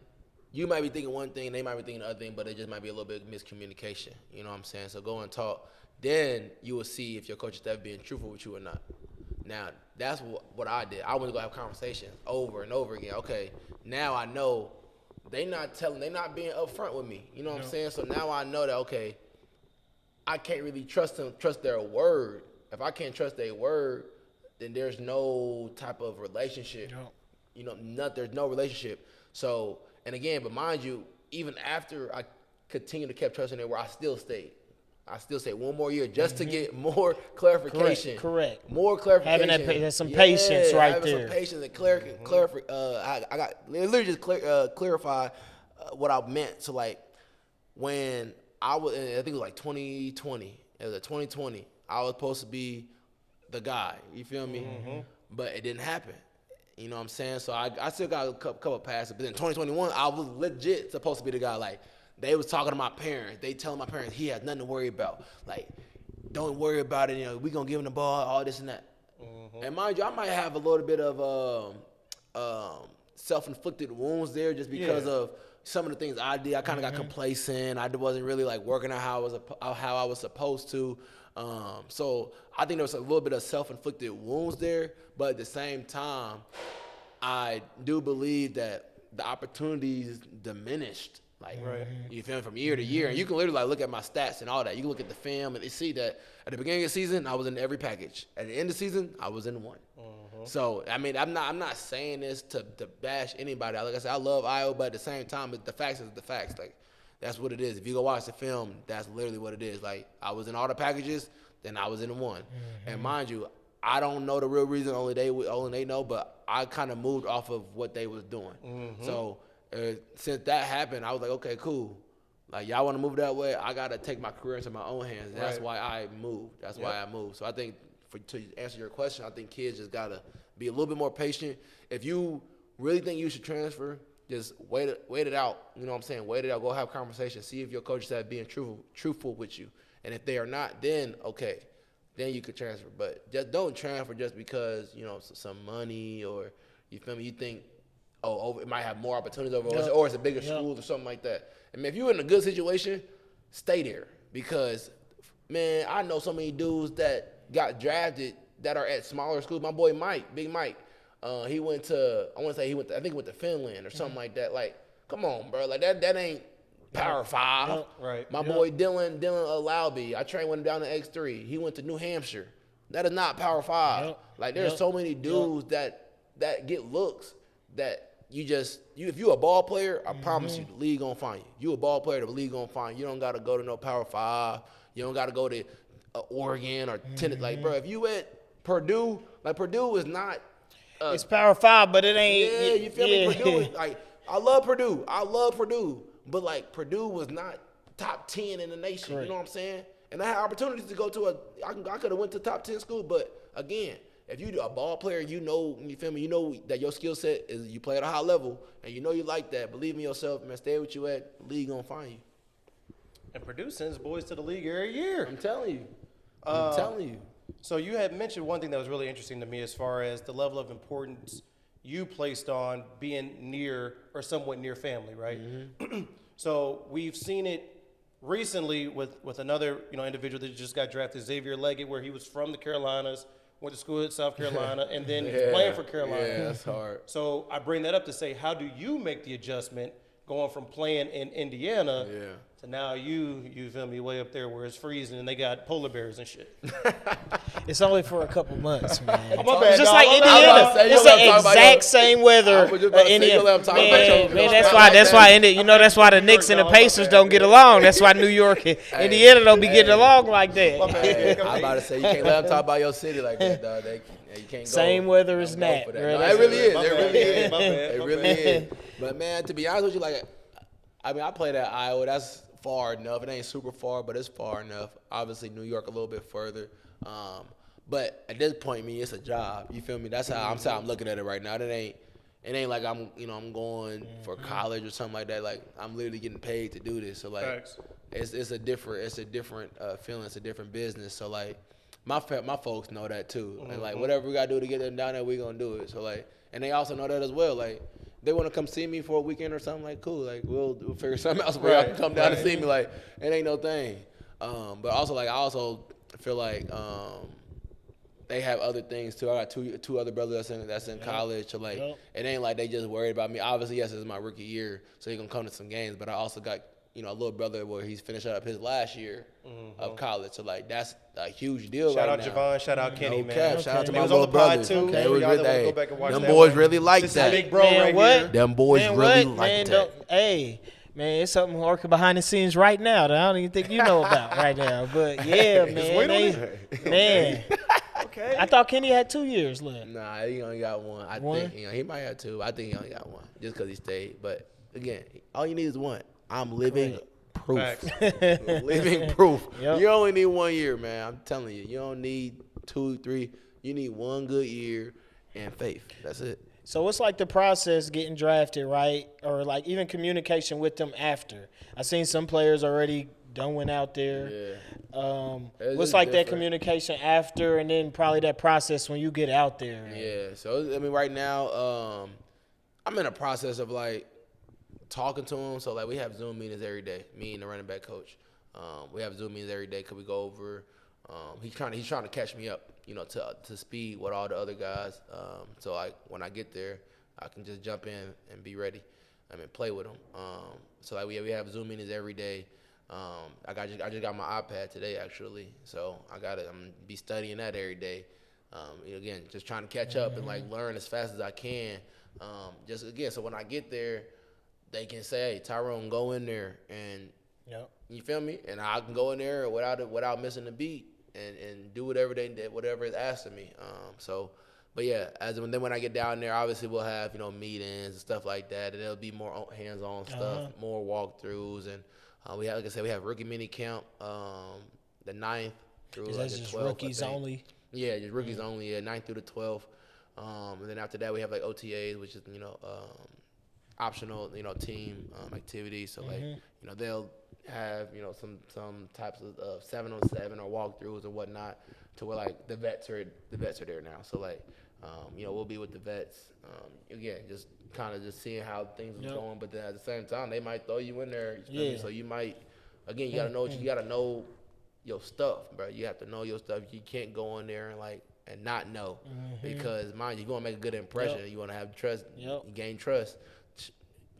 you might be thinking one thing, they might be thinking the other thing, but it just might be a little bit of miscommunication. You know what I'm saying? So go and talk. Then you will see if your coaching staff being truthful with you or not. Now, that's what I did. I went to go have conversations over and over again. Okay, now I know they not being upfront with me. You know what I'm saying? So now I know that, okay, I can't really trust their word. If I can't trust their word, then there's no type of relationship. No. You know, there's no relationship. So, and again, but mind you, even after I continued to keep trusting their word, I still stayed one more year just to get more clarification. Correct. More clarification. Having some patience right there. Some patience and clarify. I got literally just clarify what I meant. So, like, when I think it was like 2020. It was like 2020. I was supposed to be the guy. You feel me? But it didn't happen. You know what I'm saying? So I still got a couple passes. But then 2021, I was legit supposed to be the guy. Like, they was talking to my parents. They telling my parents he has nothing to worry about. Like, don't worry about it. You know, we gonna give him the ball, all this and that. And mind you, I might have a little bit of self-inflicted wounds there just because of some of the things I did. I kind of got complacent. I wasn't really like working out how I was supposed to. So I think there was a little bit of self-inflicted wounds there. But at the same time, I do believe that the opportunities diminished. Like, you feel me, from year to year. And you can literally, like, look at my stats and all that. You can look at the film and you see that at the beginning of the season, I was in every package. At the end of the season, I was in one. So, I mean, I'm not saying this to bash anybody. Like I said, I love Iowa, but at the same time, the facts is the facts. Like, that's what it is. If you go watch the film, that's literally what it is. Like, I was in all the packages, then I was in one. And mind you, I don't know the real reason. Only they know. But I kind of moved off of what they was doing. So since that happened, I was like, okay, cool. Like, y'all want to move that way? I gotta take my career into my own hands. That's why I moved. That's why I moved. So I think to answer your question, I think kids just gotta be a little bit more patient. If you really think you should transfer, just wait it out. You know what I'm saying? Wait it out. Go have conversations. See if your coaches have been truthful with you. And if they are not, then okay, then you could transfer. But just don't transfer just because, you know, some money or, you feel me, you think, it might have more opportunities over, or it's a bigger school or something like that. I mean, if you're in a good situation, stay there. Because, man, I know so many dudes that got drafted that are at smaller schools. My boy Mike, Big Mike, he went to, I think he went to Finland or something like that. Like, come on, bro. Like, that ain't Power 5. Yep. Right. My boy Dylan Alaubi, I trained with him down in X3. He went to New Hampshire. That is not Power 5. Yep. Like, there's so many dudes that get looks that if you a ball player, I promise you, the league gonna find you. You a ball player, the league gonna find you. You don't gotta go to no Power 5. You don't gotta go to Oregon or Tennessee. Like, bro, if you at Purdue, like Purdue is not. It's Power 5, but it ain't. Yeah, you feel me? Purdue is, like, I love Purdue, but like Purdue was not top 10 in the nation. Correct. You know what I'm saying? And I had opportunities to go to I could have went to top 10 school, but again, if you a ball player, you know, you feel me? You know that your skill set is you play at a high level, and you know you like that. Believe in yourself, man. Stay with you at. The league gonna find you. And Purdue sends boys to the league every year. I'm telling you. So you had mentioned one thing that was really interesting to me as far as the level of importance you placed on being near or somewhat near family, right? Mm-hmm. So we've seen it recently with another individual that just got drafted, Xavier Leggett, where he was from the Carolinas, went to school at South Carolina, and then he's playing for Carolina. Yeah, that's hard. So I bring that up to say, how do you make the adjustment going from playing in Indiana to now you feel me, way up there where it's freezing and they got polar bears and shit? It's only for a couple months, man. It's just like Indiana. It's the exact same weather. Indiana. That's why that's why the Knicks and the Pacers don't get along. That's why New York and Indiana don't be getting along like that. Hey, I'm about to say, you can't let them talk about your city like that, dog. You can't go. Same weather as that. No, it really is. It really is. But, man, to be honest with you, like, I mean, I played at Iowa. That's far enough. It ain't super far, but it's far enough. Obviously, New York a little bit further. But at this point, it's a job. You feel me? That's how I'm looking at it right now. It ain't like I'm going for college or something like that. Like, I'm literally getting paid to do this. So like, it's a different feeling. It's a different business. So like, my folks know that too. And like, whatever we gotta do to get them down there, we gonna do it. So like, and they also know that as well. Like, they want to come see me for a weekend or something, like, cool. Like, we'll figure something else where I can come down and see me. Like, it ain't no thing. But also, like, I also feel like they have other things too. I got two other brothers that's in college. So like, it ain't like they just worried about me. Obviously, yes, it's my rookie year, so he gonna come to some games. But I also got a little brother where he's finishing up his last year of college. So like, that's a huge deal. Shout right out now. JaVon, shout out Kenny, man. Shout out to He my was on little the pod brothers. too. Okay. Go back and watch Them that boys one. really like This that. is big bro Man, right what? here. Them boys really like that. Hey, man, it's something working behind the scenes right now that I don't even think you know about right now. But yeah, man, Okay. I thought Kenny had 2 years left. Nah, he only got one. I think he might have two. I think he only got one just because he stayed. But again, all you need is one. I'm living proof. Living proof. Yep. You only need 1 year, man. I'm telling you. You don't need 2, 3. You need 1 good year and faith. That's it. So what's like the process getting drafted, right? Or like even communication with them after? I seen some players already done went out there. Yeah. What's like that communication after, and then probably that process when you get out there? Yeah. So I mean, right now, I'm in a process of like talking to him. So like, we have Zoom meetings every day. Me and the running back coach. We have Zoom meetings every day. Cause we go over. He's trying to catch me up, to speed with all the other guys. So like, when I get there, I can just jump in and be ready. Play with them. So like, we have Zoom meetings every day. I just got my iPad today actually, so I'm gonna be studying that every day. Again, just trying to catch up and like learn as fast as I can. So when I get there, they can say, "Hey, Tyrone, go in there," and you feel me? And I can go in there without missing a beat and do whatever is asked of me. But yeah, then when I get down there, obviously we'll have meetings and stuff like that, and it'll be more hands-on stuff, more walkthroughs, and we have rookie mini camp the 9th through Is that just 12th. rookies only? Yeah, just rookies only. Yeah, 9th through the 12th. And then after that, we have like OTAs, which is optional team activities. So like they'll have some types of 7-on-7 or walkthroughs or whatnot, to where like the vets are there now. So like we'll be with the vets again, just kind of just seeing how things are going. But then at the same time, they might throw you in there. So you might you gotta know you gotta know your stuff, bro. You have to know your stuff. You can't go in there and not know, because mind you, want to make a good impression. You want to have trust. You gain trust.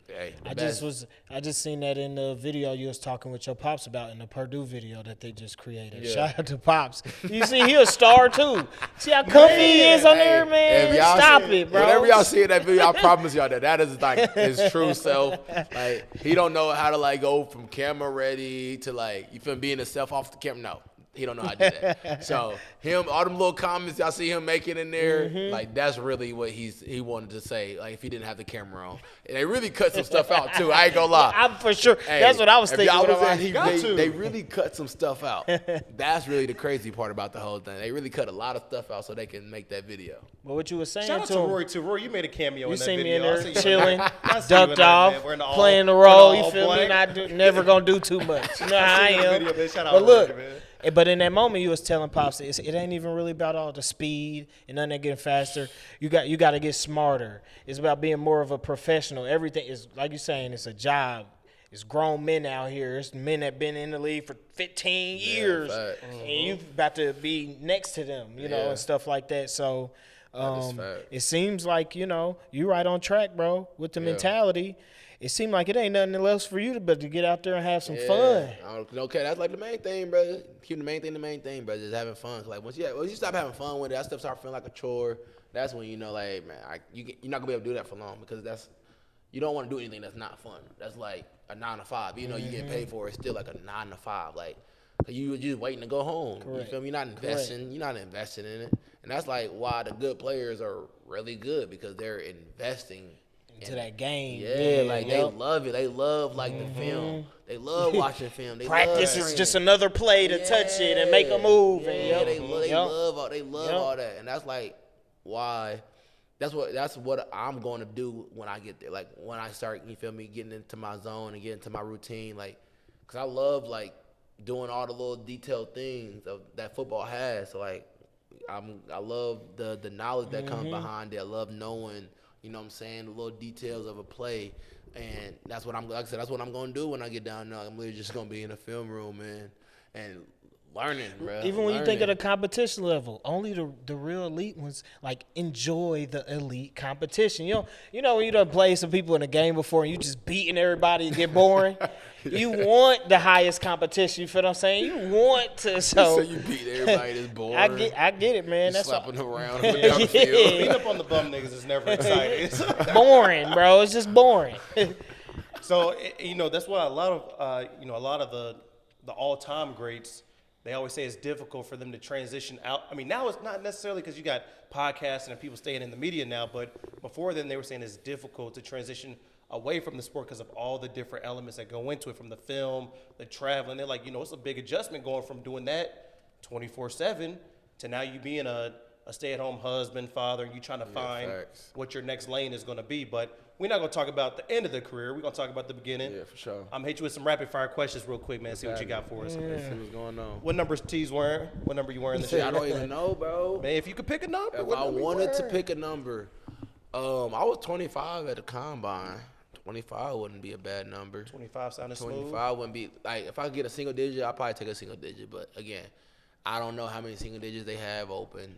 Hey, I just seen that in the video you was talking with your pops about, in the Purdue video that they just created. Yeah. Shout out to Pops. You see, he a star too. See how comfy he is on there, man. Stop it, bro. Whenever y'all see that video, I promise y'all that is like his true self. Like, he don't know how to like go from camera ready to like, you feel me, being himself off the camera. No. He don't know how to do that. So all them little comments y'all see him making in there, like that's really what he wanted to say. Like if he didn't have the camera on, and they really cut some stuff out too. I ain't gonna lie. I'm for sure. Hey, that's what I was thinking. They really cut some stuff out. That's really the crazy part about the whole thing. They really cut a lot of stuff out so they can make that video. But what you were saying, shout out to Rory too. Rory, you made a cameo in that video. You see me in there chilling, ducked off, playing the role. You feel me? Never gonna do too much. You know how I am. But look. But in that moment, you was telling Pops, it ain't even really about all the speed and nothing getting faster. You got to get smarter. It's about being more of a professional. Everything is, like you're saying, it's a job. It's grown men out here. It's men that been in the league for 15 years. And you about to be next to them, you know, and stuff like that. So it seems like, you right on track, bro, with the mentality. It seemed like it ain't nothing else for you but to get out there and have some fun. Okay, that's like the main thing, brother. Keep the main thing, brother. Just having fun. Like once you stop having fun with it, that stuff start feeling like a chore. That's when you know, like, man, you're not gonna be able to do that for long, because you don't want to do anything that's not fun. That's like a 9 to 5. You get paid for it, it's still like a 9 to 5. Like you just waiting to go home. Correct. You feel me? You're not investing. Correct. You're not investing in it, and that's like why the good players are really good, because they're investing to that game. They love it. They love like the film. They love watching film. They practice is just another play to touch it and make a move. They love all that, and that's like why. That's what I'm going to do when I get there. Like when I start, you feel me, getting into my zone and getting into my routine. Like, cause I love like doing all the little detailed things that football has. So like, I love the knowledge that comes behind it. I love knowing. You know what I'm saying? The little details of a play. And that's what that's what I'm going to do when I get down there. I'm literally just going to be in a film room, man, and learning, bro. Even when you think of the competition level, only the real elite ones, like, enjoy the elite competition. You know when you done played some people in a game before and you just beating everybody and get boring? You want the highest competition, you feel what I'm saying? You want to, so you beat everybody that's boring. I get it, man. That's slapping around down the field. Beating up on the bum niggas is never exciting. Boring, bro. It's just boring. So, that's why a lot of the all-time greats, they always say it's difficult for them to transition out. I mean, now it's not necessarily because you got podcasts and people staying in the media now, but before then they were saying it's difficult to transition away from the sport because of all the different elements that go into it, from the film, the traveling. They're like, it's a big adjustment going from doing that 24/7 to now you being a stay-at-home husband, father, and you trying to find what your next lane is going to be. But we're not going to talk about the end of the career. We're going to talk about the beginning. Yeah, for sure. I'm going to hit you with some rapid-fire questions real quick, man. See what you got for us. See what's going on. What number's T's wearing? What number you wearing this year? I don't even know, bro. Man, if you could pick a number. If I wanted to pick a number, I was 25 at the combine. 25 wouldn't be a bad number. 25 sounded smooth. 25 wouldn't be, like, if I could get a single digit, I'd probably take a single digit. But again, I don't know how many single digits they have open.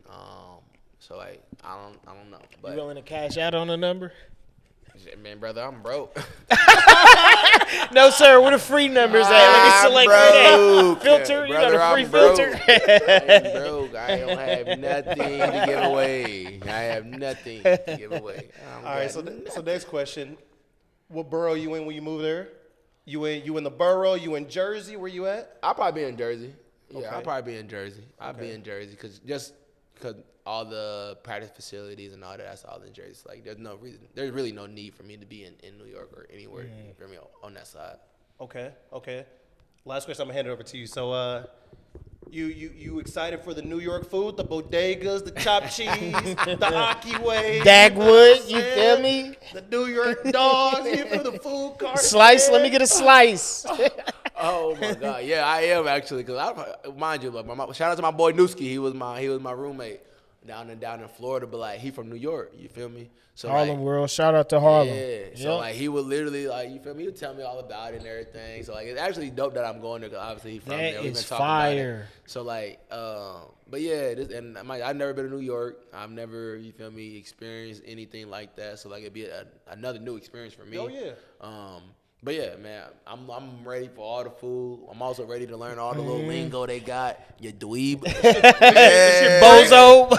So like, I don't know. But you willing to cash out on a number? Man, brother, I'm broke. No, sir. Where the free numbers at? Let me select that filter. Brother, you got a free I'm filter. I'm broke. I don't have nothing to give away. I have nothing to give away. All right. So next question: what borough you in when you move there? You in the borough? You in Jersey? Where you at? I'll probably be in Jersey. Yeah, Okay. I'll probably be in Jersey. I'll be in Jersey because all the practice facilities and all that's all in Jersey. Like, there's really no need for me to be in New York or anywhere for me on that side. Okay. Last question. I'm gonna hand it over to you. So, You excited for the New York food, the bodegas, the chopped cheese, the Aki way, Dagwood, you feel me? The New York dogs, you feel the food cart. Slice, let me get a slice. Oh my God, yeah, I am actually. Cause mind you, shout out to my boy Newski. He was my roommate down in Florida, but like he from New York. You feel me? So Harlem World, shout out to Harlem. Yeah, so like he would literally like, you feel me? He would tell me all about it and everything. So like it's actually dope that I'm going there because obviously he's from there. That We've is been talking fire. about it. So like, but yeah, I've never been to New York. I've never, you feel me, experienced anything like that. So like it'd be another new experience for me. Oh yeah. But yeah, man, I'm ready for all the food. I'm also ready to learn all the little lingo they got. Your dweeb, Yeah. Bozo.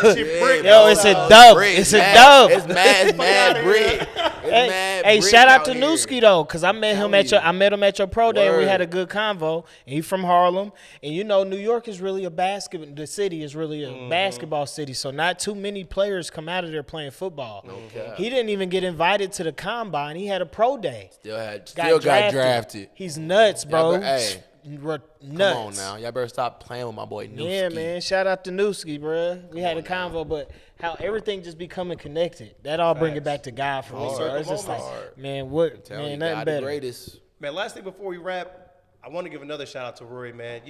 Yo, it's a dub. It's a dub. It's mad brick. Hey, shout out to Newski though, cause I met him at your pro day, and we had a good convo. And he from Harlem, and you know New York is really the city is really a basketball city, so not too many players come out of there playing football. Okay. He didn't even get invited to the combine. He had a pro day. Still got drafted. He's nuts, bro. Hey. Nuts. Come on now. Y'all better stop playing with my boy Newski. Yeah, man. Shout out to Newski, bro. We had a convo, but how everything just becoming connected. That all bring it back to God for me. So it's just like, man, nothing better. Greatest. Man, last thing before we wrap, I want to give another shout out to Rory, man.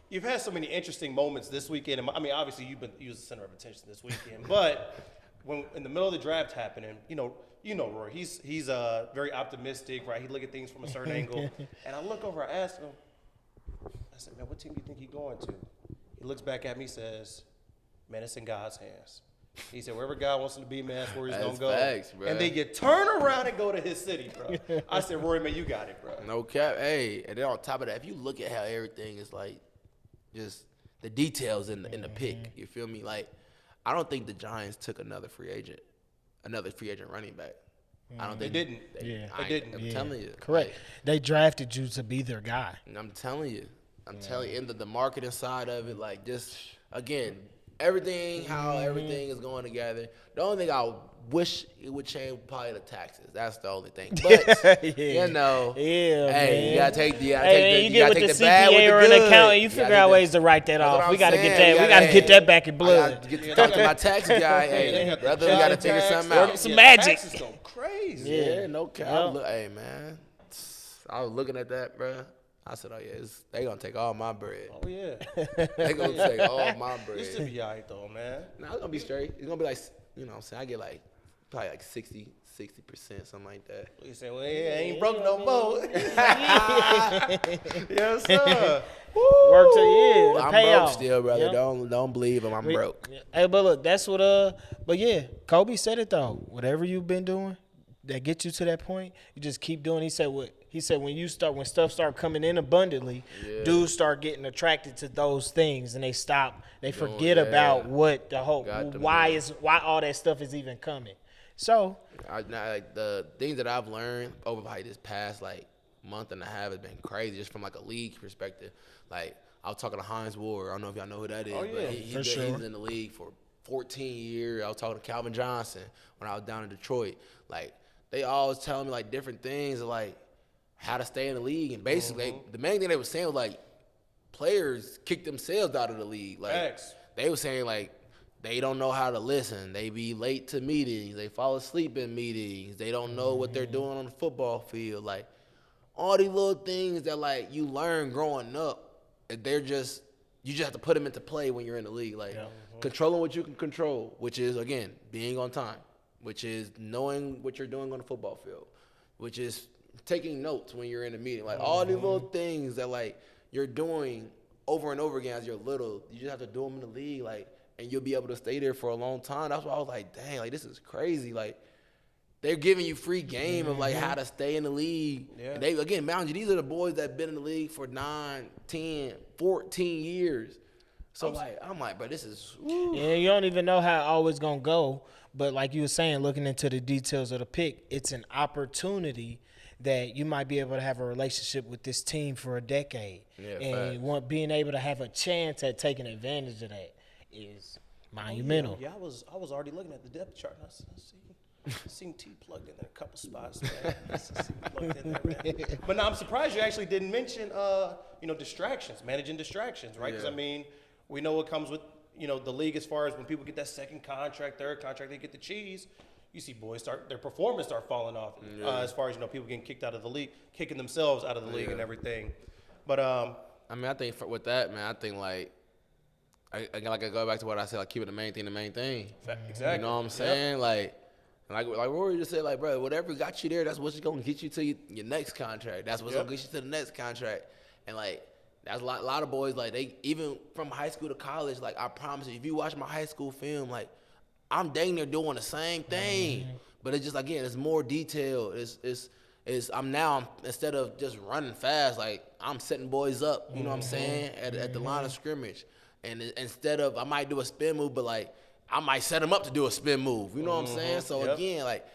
You've had so many interesting moments this weekend. I mean, obviously you was the center of attention this weekend, but when in the middle of the draft happening, you know Rory. He's very optimistic, right? He look at things from a certain angle, and I look over, I ask him, I said, man, what team do you think he's going to? He looks back at me, says, man, it's in God's hands. He said, wherever God wants him to be, man, that's where he's going to go. Facts, bro. And then you turn around and go to his city, bro. I said, Rory, man, you got it, bro. No cap. Hey, and then on top of that, if you look at how everything is like, just the details in the pick, you feel me? Like, I don't think the Giants took another free agent running back. I don't think they didn't. They didn't. I'm telling you. Correct. Like, They drafted you to be their guy. I'm telling you. And the marketing side of it, like just again, everything, how everything is going together. The only thing I wish it would change probably the taxes. That's the only thing. But you know, hey, man. you gotta take the you get with the CPA or an accountant, you figure out ways to write that off. We gotta get that. We gotta get that back in blood. Talk to my tax guy. Hey, brother, we gotta figure something out. Some magic. Taxes go crazy. Yeah, no cap. Hey, man, I was looking at that, bro. I said, oh, yeah, they going to take all my bread. Oh, yeah. They going to take all my bread. You still be all right, though, man. Nah, it's going to be straight. It's going to be like, you know what I'm saying? I get like, probably like 60%, something like that. You say, well, yeah, I ain't broke no more. Yes, sir. Work to I'm payoff. broke still, brother. Yep. Don't believe him. I'm broke. Hey, but look, that's what but yeah, Kobe said it though. Whatever you've been doing that gets you to that point, you just keep doing. He said when stuff start coming in abundantly, dudes start getting attracted to those things and they forget about what the whole why all that stuff is even coming. So like the things that I've learned over like this past like month and a half has been crazy, just from like a league perspective. Like I was talking to Hines Ward. I don't know if y'all know who that is. Oh, yeah. But he's in the league for 14 years. I was talking to Calvin Johnson when I was down in Detroit. Like they always telling me like different things, like how to stay in the league. And basically, the main thing they were saying was like players kick themselves out of the league. Like they were saying like they don't know how to listen. They be late to meetings. They fall asleep in meetings. They don't know what they're doing on the football field. Like all these little things that like you learn growing up. You just have to put them into play when you're in the league. Like controlling what you can control, which is again being on time, which is knowing what you're doing on the football field, which is taking notes when you're in a meeting. Like all these little things that like you're doing over and over again as you're little, you just have to do them in the league, like, and you'll be able to stay there for a long time. That's why I was like, dang, like this is crazy. Like they're giving you free game of like how to stay in the league. Yeah. And they again, mind you, these are the boys that have been in the league for 9, 10, 14 years. So I'm like, bro, this is yeah, you don't even know how it always gonna go. But like you were saying, looking into the details of the pick, it's an opportunity that you might be able to have a relationship with this team for a decade. Yeah, and being able to have a chance at taking advantage of that is monumental. Yeah, I was already looking at the depth chart. I seen T plugged in there a couple spots, man. But now I'm surprised you actually didn't mention, distractions, managing distractions, right? Because I mean, We know what comes with, the league as far as when people get that second contract, third contract, they get the cheese. You see boys their performance start falling off as far as, people getting kicked out of the league, kicking themselves out of the league and everything. But, I mean, I think with that, man, I think, like, I go back to what I said, like, keeping the main thing the main thing. Exactly. You know what I'm saying? Yep. Like Rory just said, like, bro, whatever got you there, that's what's going to get you to your next contract. That's what's going to get you to the next contract. And, like, that's a lot of boys, like, they even from high school to college, like, I promise you, if you watch my high school film, like, I'm dang near doing the same thing. But it's just, again, it's more detailed. I'm instead of just running fast, like, I'm setting boys up, you know what I'm saying, at the line of scrimmage. And instead of, I might do a spin move, but, like, I might set them up to do a spin move. You know what I'm saying? So, again, like,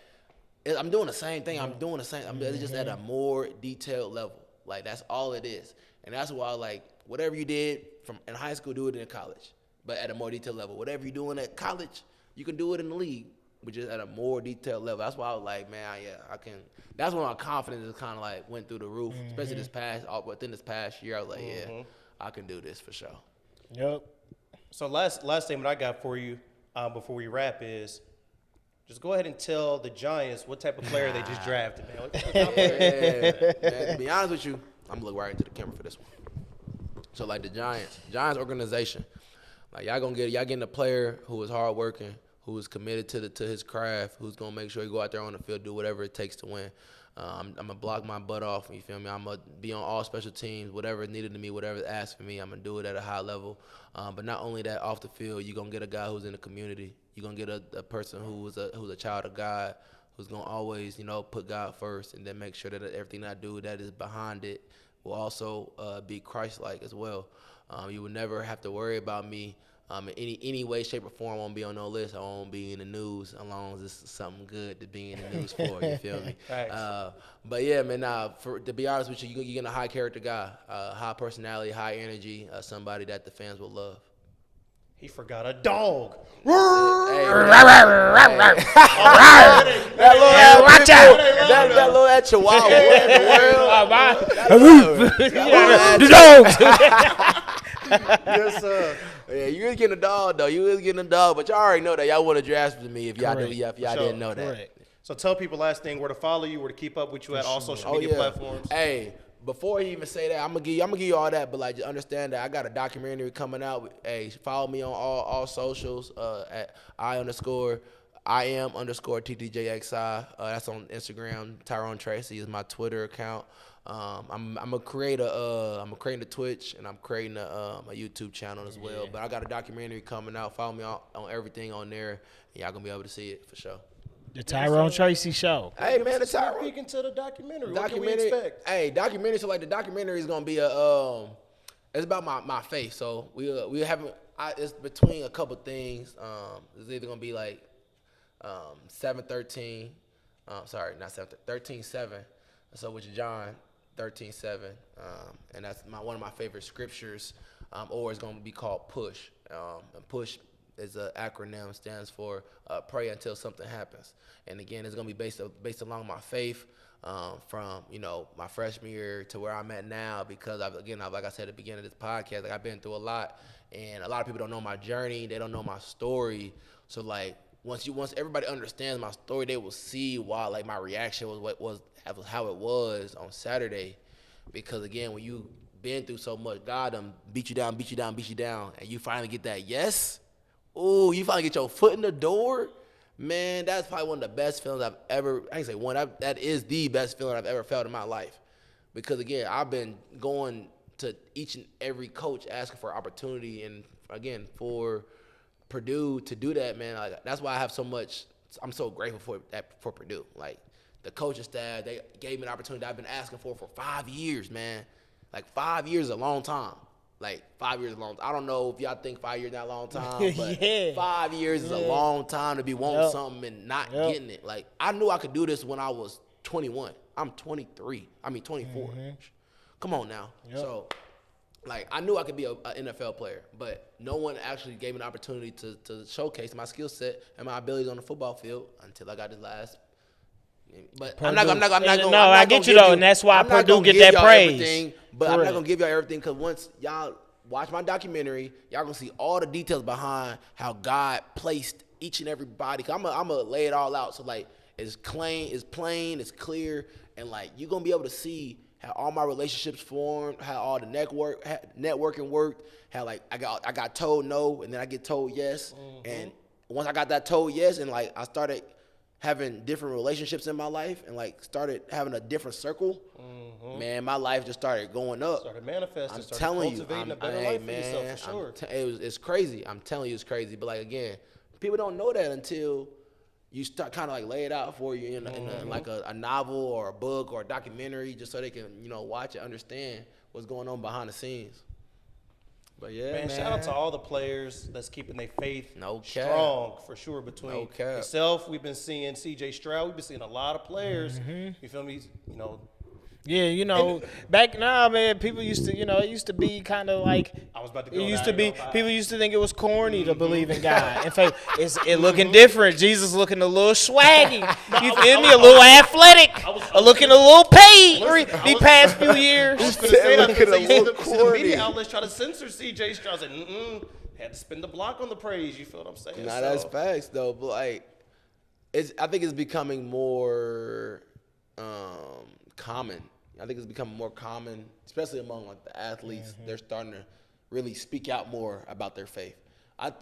I'm doing the same thing. I'm doing the same. It's just at a more detailed level. Like, that's all it is. And that's why, like, whatever you did in high school, do it in college, but at a more detailed level. Whatever you're doing at college, you can do it in the league, but just at a more detailed level. That's why I was like, man, I can. That's when my confidence just kind of, like, went through the roof, especially within this past year. I was like, yeah, I can do this for sure. Yep. So last statement I got for you before we wrap is, just go ahead and tell the Giants what type of player they just drafted, man. Man, to be honest with you, I'm gonna look right into the camera for this one. So, like, the Giants organization, like, y'all getting a player who is hardworking, who is committed to his craft, who's gonna make sure he go out there on the field, do whatever it takes to win. I'm gonna block my butt off. You feel me? I'm gonna be on all special teams, whatever is needed to me, whatever is asked for me. I'm gonna do it at a high level. But not only that, off the field, you're gonna get a guy who's in the community. You're gonna get a person who's a child of God, who's gonna always, put God first, and then make sure that everything I do that is behind it will also be Christ-like as well. You will never have to worry about me in any way, shape, or form. I won't be on no list. I won't be in the news as long as it's something good to be in the news for. You feel me? But yeah, man. To be honest with you, you're getting a high character guy, high personality, high energy, somebody that the fans will love. He forgot a dog. That little chihuahua. The dogs. Yes, sir. Yeah, you was getting a dog though. You was getting a dog, but y'all already know that y'all would have drafted me if y'all didn't know that. Correct. So tell people last thing where to follow you, where to keep up with you at all social media platforms. Hey, before you even say that, I'm gonna give you all that, but like just understand that I got a documentary coming out. Hey, follow me on all socials at IM_TTJXI. That's on Instagram. Tyrone Tracy is my Twitter account. I'm gonna create I'm creating a Twitch, and I'm creating a YouTube channel as well. But I got a documentary coming out. Follow me on everything on there, and y'all gonna be able to see it for sure. The Tyrone Tracy Show. Hey man, the Tyrone. Peek into the documentary. What can we expect? Hey, documentary. So like the documentary is gonna be it's about my faith. So we haven't. It's between a couple things. It's either gonna be like 7:13. Sorry, not 13:7. So which is John 13:7, and that's one of my favorite scriptures. Or it's gonna be called PUSH. And PUSH is an acronym, stands for pray until something happens. And again, it's gonna be based along my faith from my freshman year to where I'm at now, because like I said at the beginning of this podcast, like I've been through a lot, and a lot of people don't know my journey, they don't know my story. So like once everybody understands my story, they will see why like my reaction was how it was on Saturday. Because again, when you been through so much, God beat you down, and you finally get that yes. Ooh, you finally get your foot in the door, man. That's probably one of the best feelings I've ever. I can say that is the best feeling I've ever felt in my life. Because again, I've been going to each and every coach asking for opportunity, and again for Purdue to do that, man. Like, that's why I have so much. I'm so grateful for Purdue. Like the coaching staff, they gave me an opportunity that I've been asking for 5 years, man. Like 5 years is a long time. Like 5 years is a long time. I don't know if y'all think 5 years is not a long time, but 5 years is a long time to be wanting something and not getting it. Like I knew I could do this when I was 21. I'm 23. 24. Come on now. So like I knew I could be an NFL player, but no one actually gave me an opportunity to showcase my skill set and my abilities on the football field until I got this last. But Purdue. I'm not gonna. I get you though, and that's why Purdue get that praise. But I'm not gonna give y'all everything, because once y'all watch my documentary. Y'all gonna see all the details behind how God placed each and every body. Cause I'm gonna lay it all out. So like it's plain, it's clear, and like you're gonna be able to see how all my relationships formed, how all the networking worked, how like I got told no and then I get told yes, and once I got that told yes, and like I started having different relationships in my life and like started having a different circle, man, my life just started going up. Started manifesting. I'm telling you, cultivating a better life for yourself, for sure. It's crazy. I'm telling you, it's crazy. But like again, people don't know that until you start kind of like lay it out for you in like a novel or a book or a documentary, just so they can watch it, understand what's going on behind the scenes. But yeah, man, shout out to all the players that's keeping their faith cap. strong for sure. Between yourself, we've been seeing C.J. Stroud. We've been seeing a lot of players. You feel me? Yeah, back now, man, people used to, it used to be kind of like, I was about to go. People used to think it was corny to believe in God. In fact, it looking different. Jesus looking a little swaggy. You feel me? A little athletic. Looking a little paid these past few years. I was going to say that because the media outlets try to censor C.J. Stroud. I said, had to spin the block on the praise. You feel what I'm saying? Nah, that's facts though. But like, I think it's becoming more common. I think it's becoming more common, especially among like the athletes. They're starting to really speak out more about their faith. I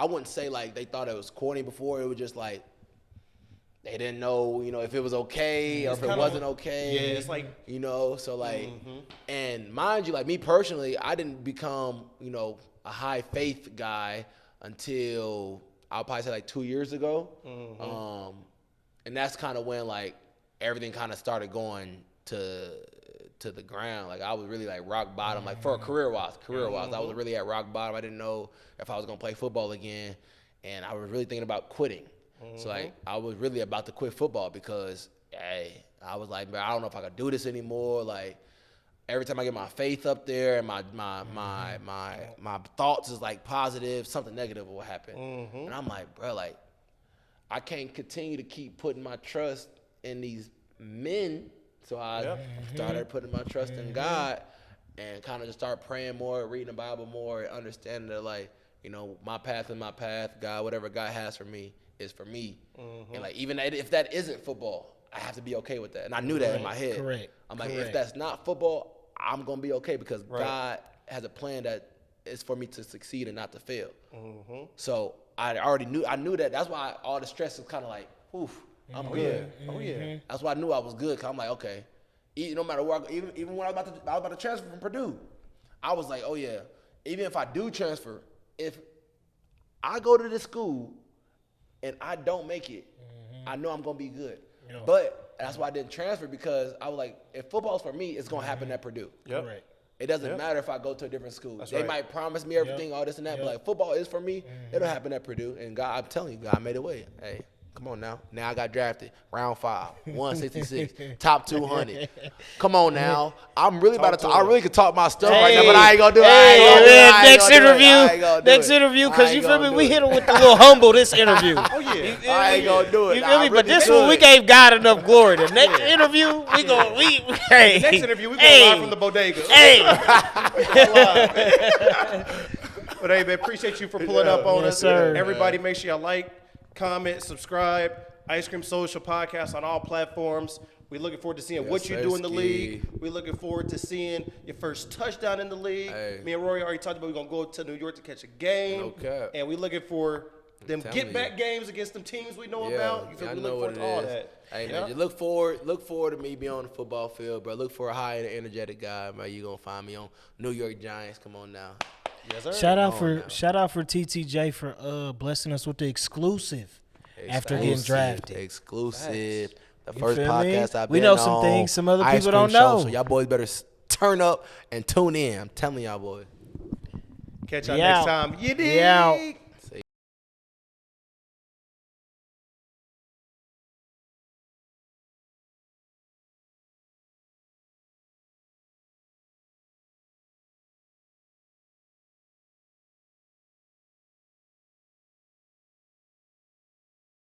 wouldn't say like they thought it was corny before. It was just like they didn't know, if it was okay or if it wasn't okay. Yeah, it's like so like, and mind you, like me personally, I didn't become a high faith guy until I'll probably say like 2 years ago, and that's kind of when like everything kind of started going to the ground. Like I was really like rock bottom, like for career wise, I was really at rock bottom. I didn't know if I was gonna play football again, and I was really thinking about quitting. So like I was really about to quit football because I was like, man, I don't know if I could do this anymore. Like every time I get my faith up there and my thoughts is like positive, something negative will happen. And I'm like, bro, like I can't continue to keep putting my trust in these men. So I started putting my trust in God and kind of just started praying more, reading the Bible more, and understanding that like, my path is my path. God, whatever God has for me is for me. And like, even if that isn't football, I have to be okay with that. And I knew that in my head. Correct. I'm like, if that's not football, I'm going to be okay because God has a plan that is for me to succeed and not to fail. So I knew that. That's why all the stress is kind of like, oof. I'm good. Oh yeah. That's why I knew I was good. Cause I'm like, okay, no matter where, even when I was about to transfer from Purdue, I was like, oh yeah, even if I do transfer, if I go to this school and I don't make it, I know I'm gonna be good. But that's why I didn't transfer because I was like, if football's for me, it's gonna happen at Purdue. Correct. It doesn't matter if I go to a different school. They might promise me everything, all this and that, but like football is for me. It'll happen at Purdue, and God, I'm telling you, God made a way. Hey. Come on now. Now I got drafted. Round 5, 166, top 200. Come on now. I'm really about to talk. I really could talk my stuff right now, but I ain't going to do it. Next interview, because you feel me? We hit him with the little humble this interview. Oh, yeah. I ain't going to do it. You feel me? But this one, we gave God enough glory. The next interview, we go. The next interview, we go live from the bodega. Hey. But hey, man, appreciate you for pulling up on us. Sir. Everybody, make sure y'all like, comment, subscribe. Ice Cream Social Podcast on all platforms. We're looking forward to seeing what you do in the league. We're looking forward to seeing your first touchdown in the league. Me and Rory already talked about we're going to go to New York to catch a game. And we're looking for them get-back games against them teams we know about. You feel we look forward to all that. Hey, man, just look forward to me being on the football field, bro. Look for a high and energetic guy, man. You're going to find me on New York Giants. Come on now. Yes, sir. Shout out for TTJ for blessing us with the exclusive after getting drafted. Exclusive. The first podcast I've been on. We know some things some other people don't know. So y'all boys better turn up and tune in. I'm telling y'all boys. Catch y'all next time. Yeah.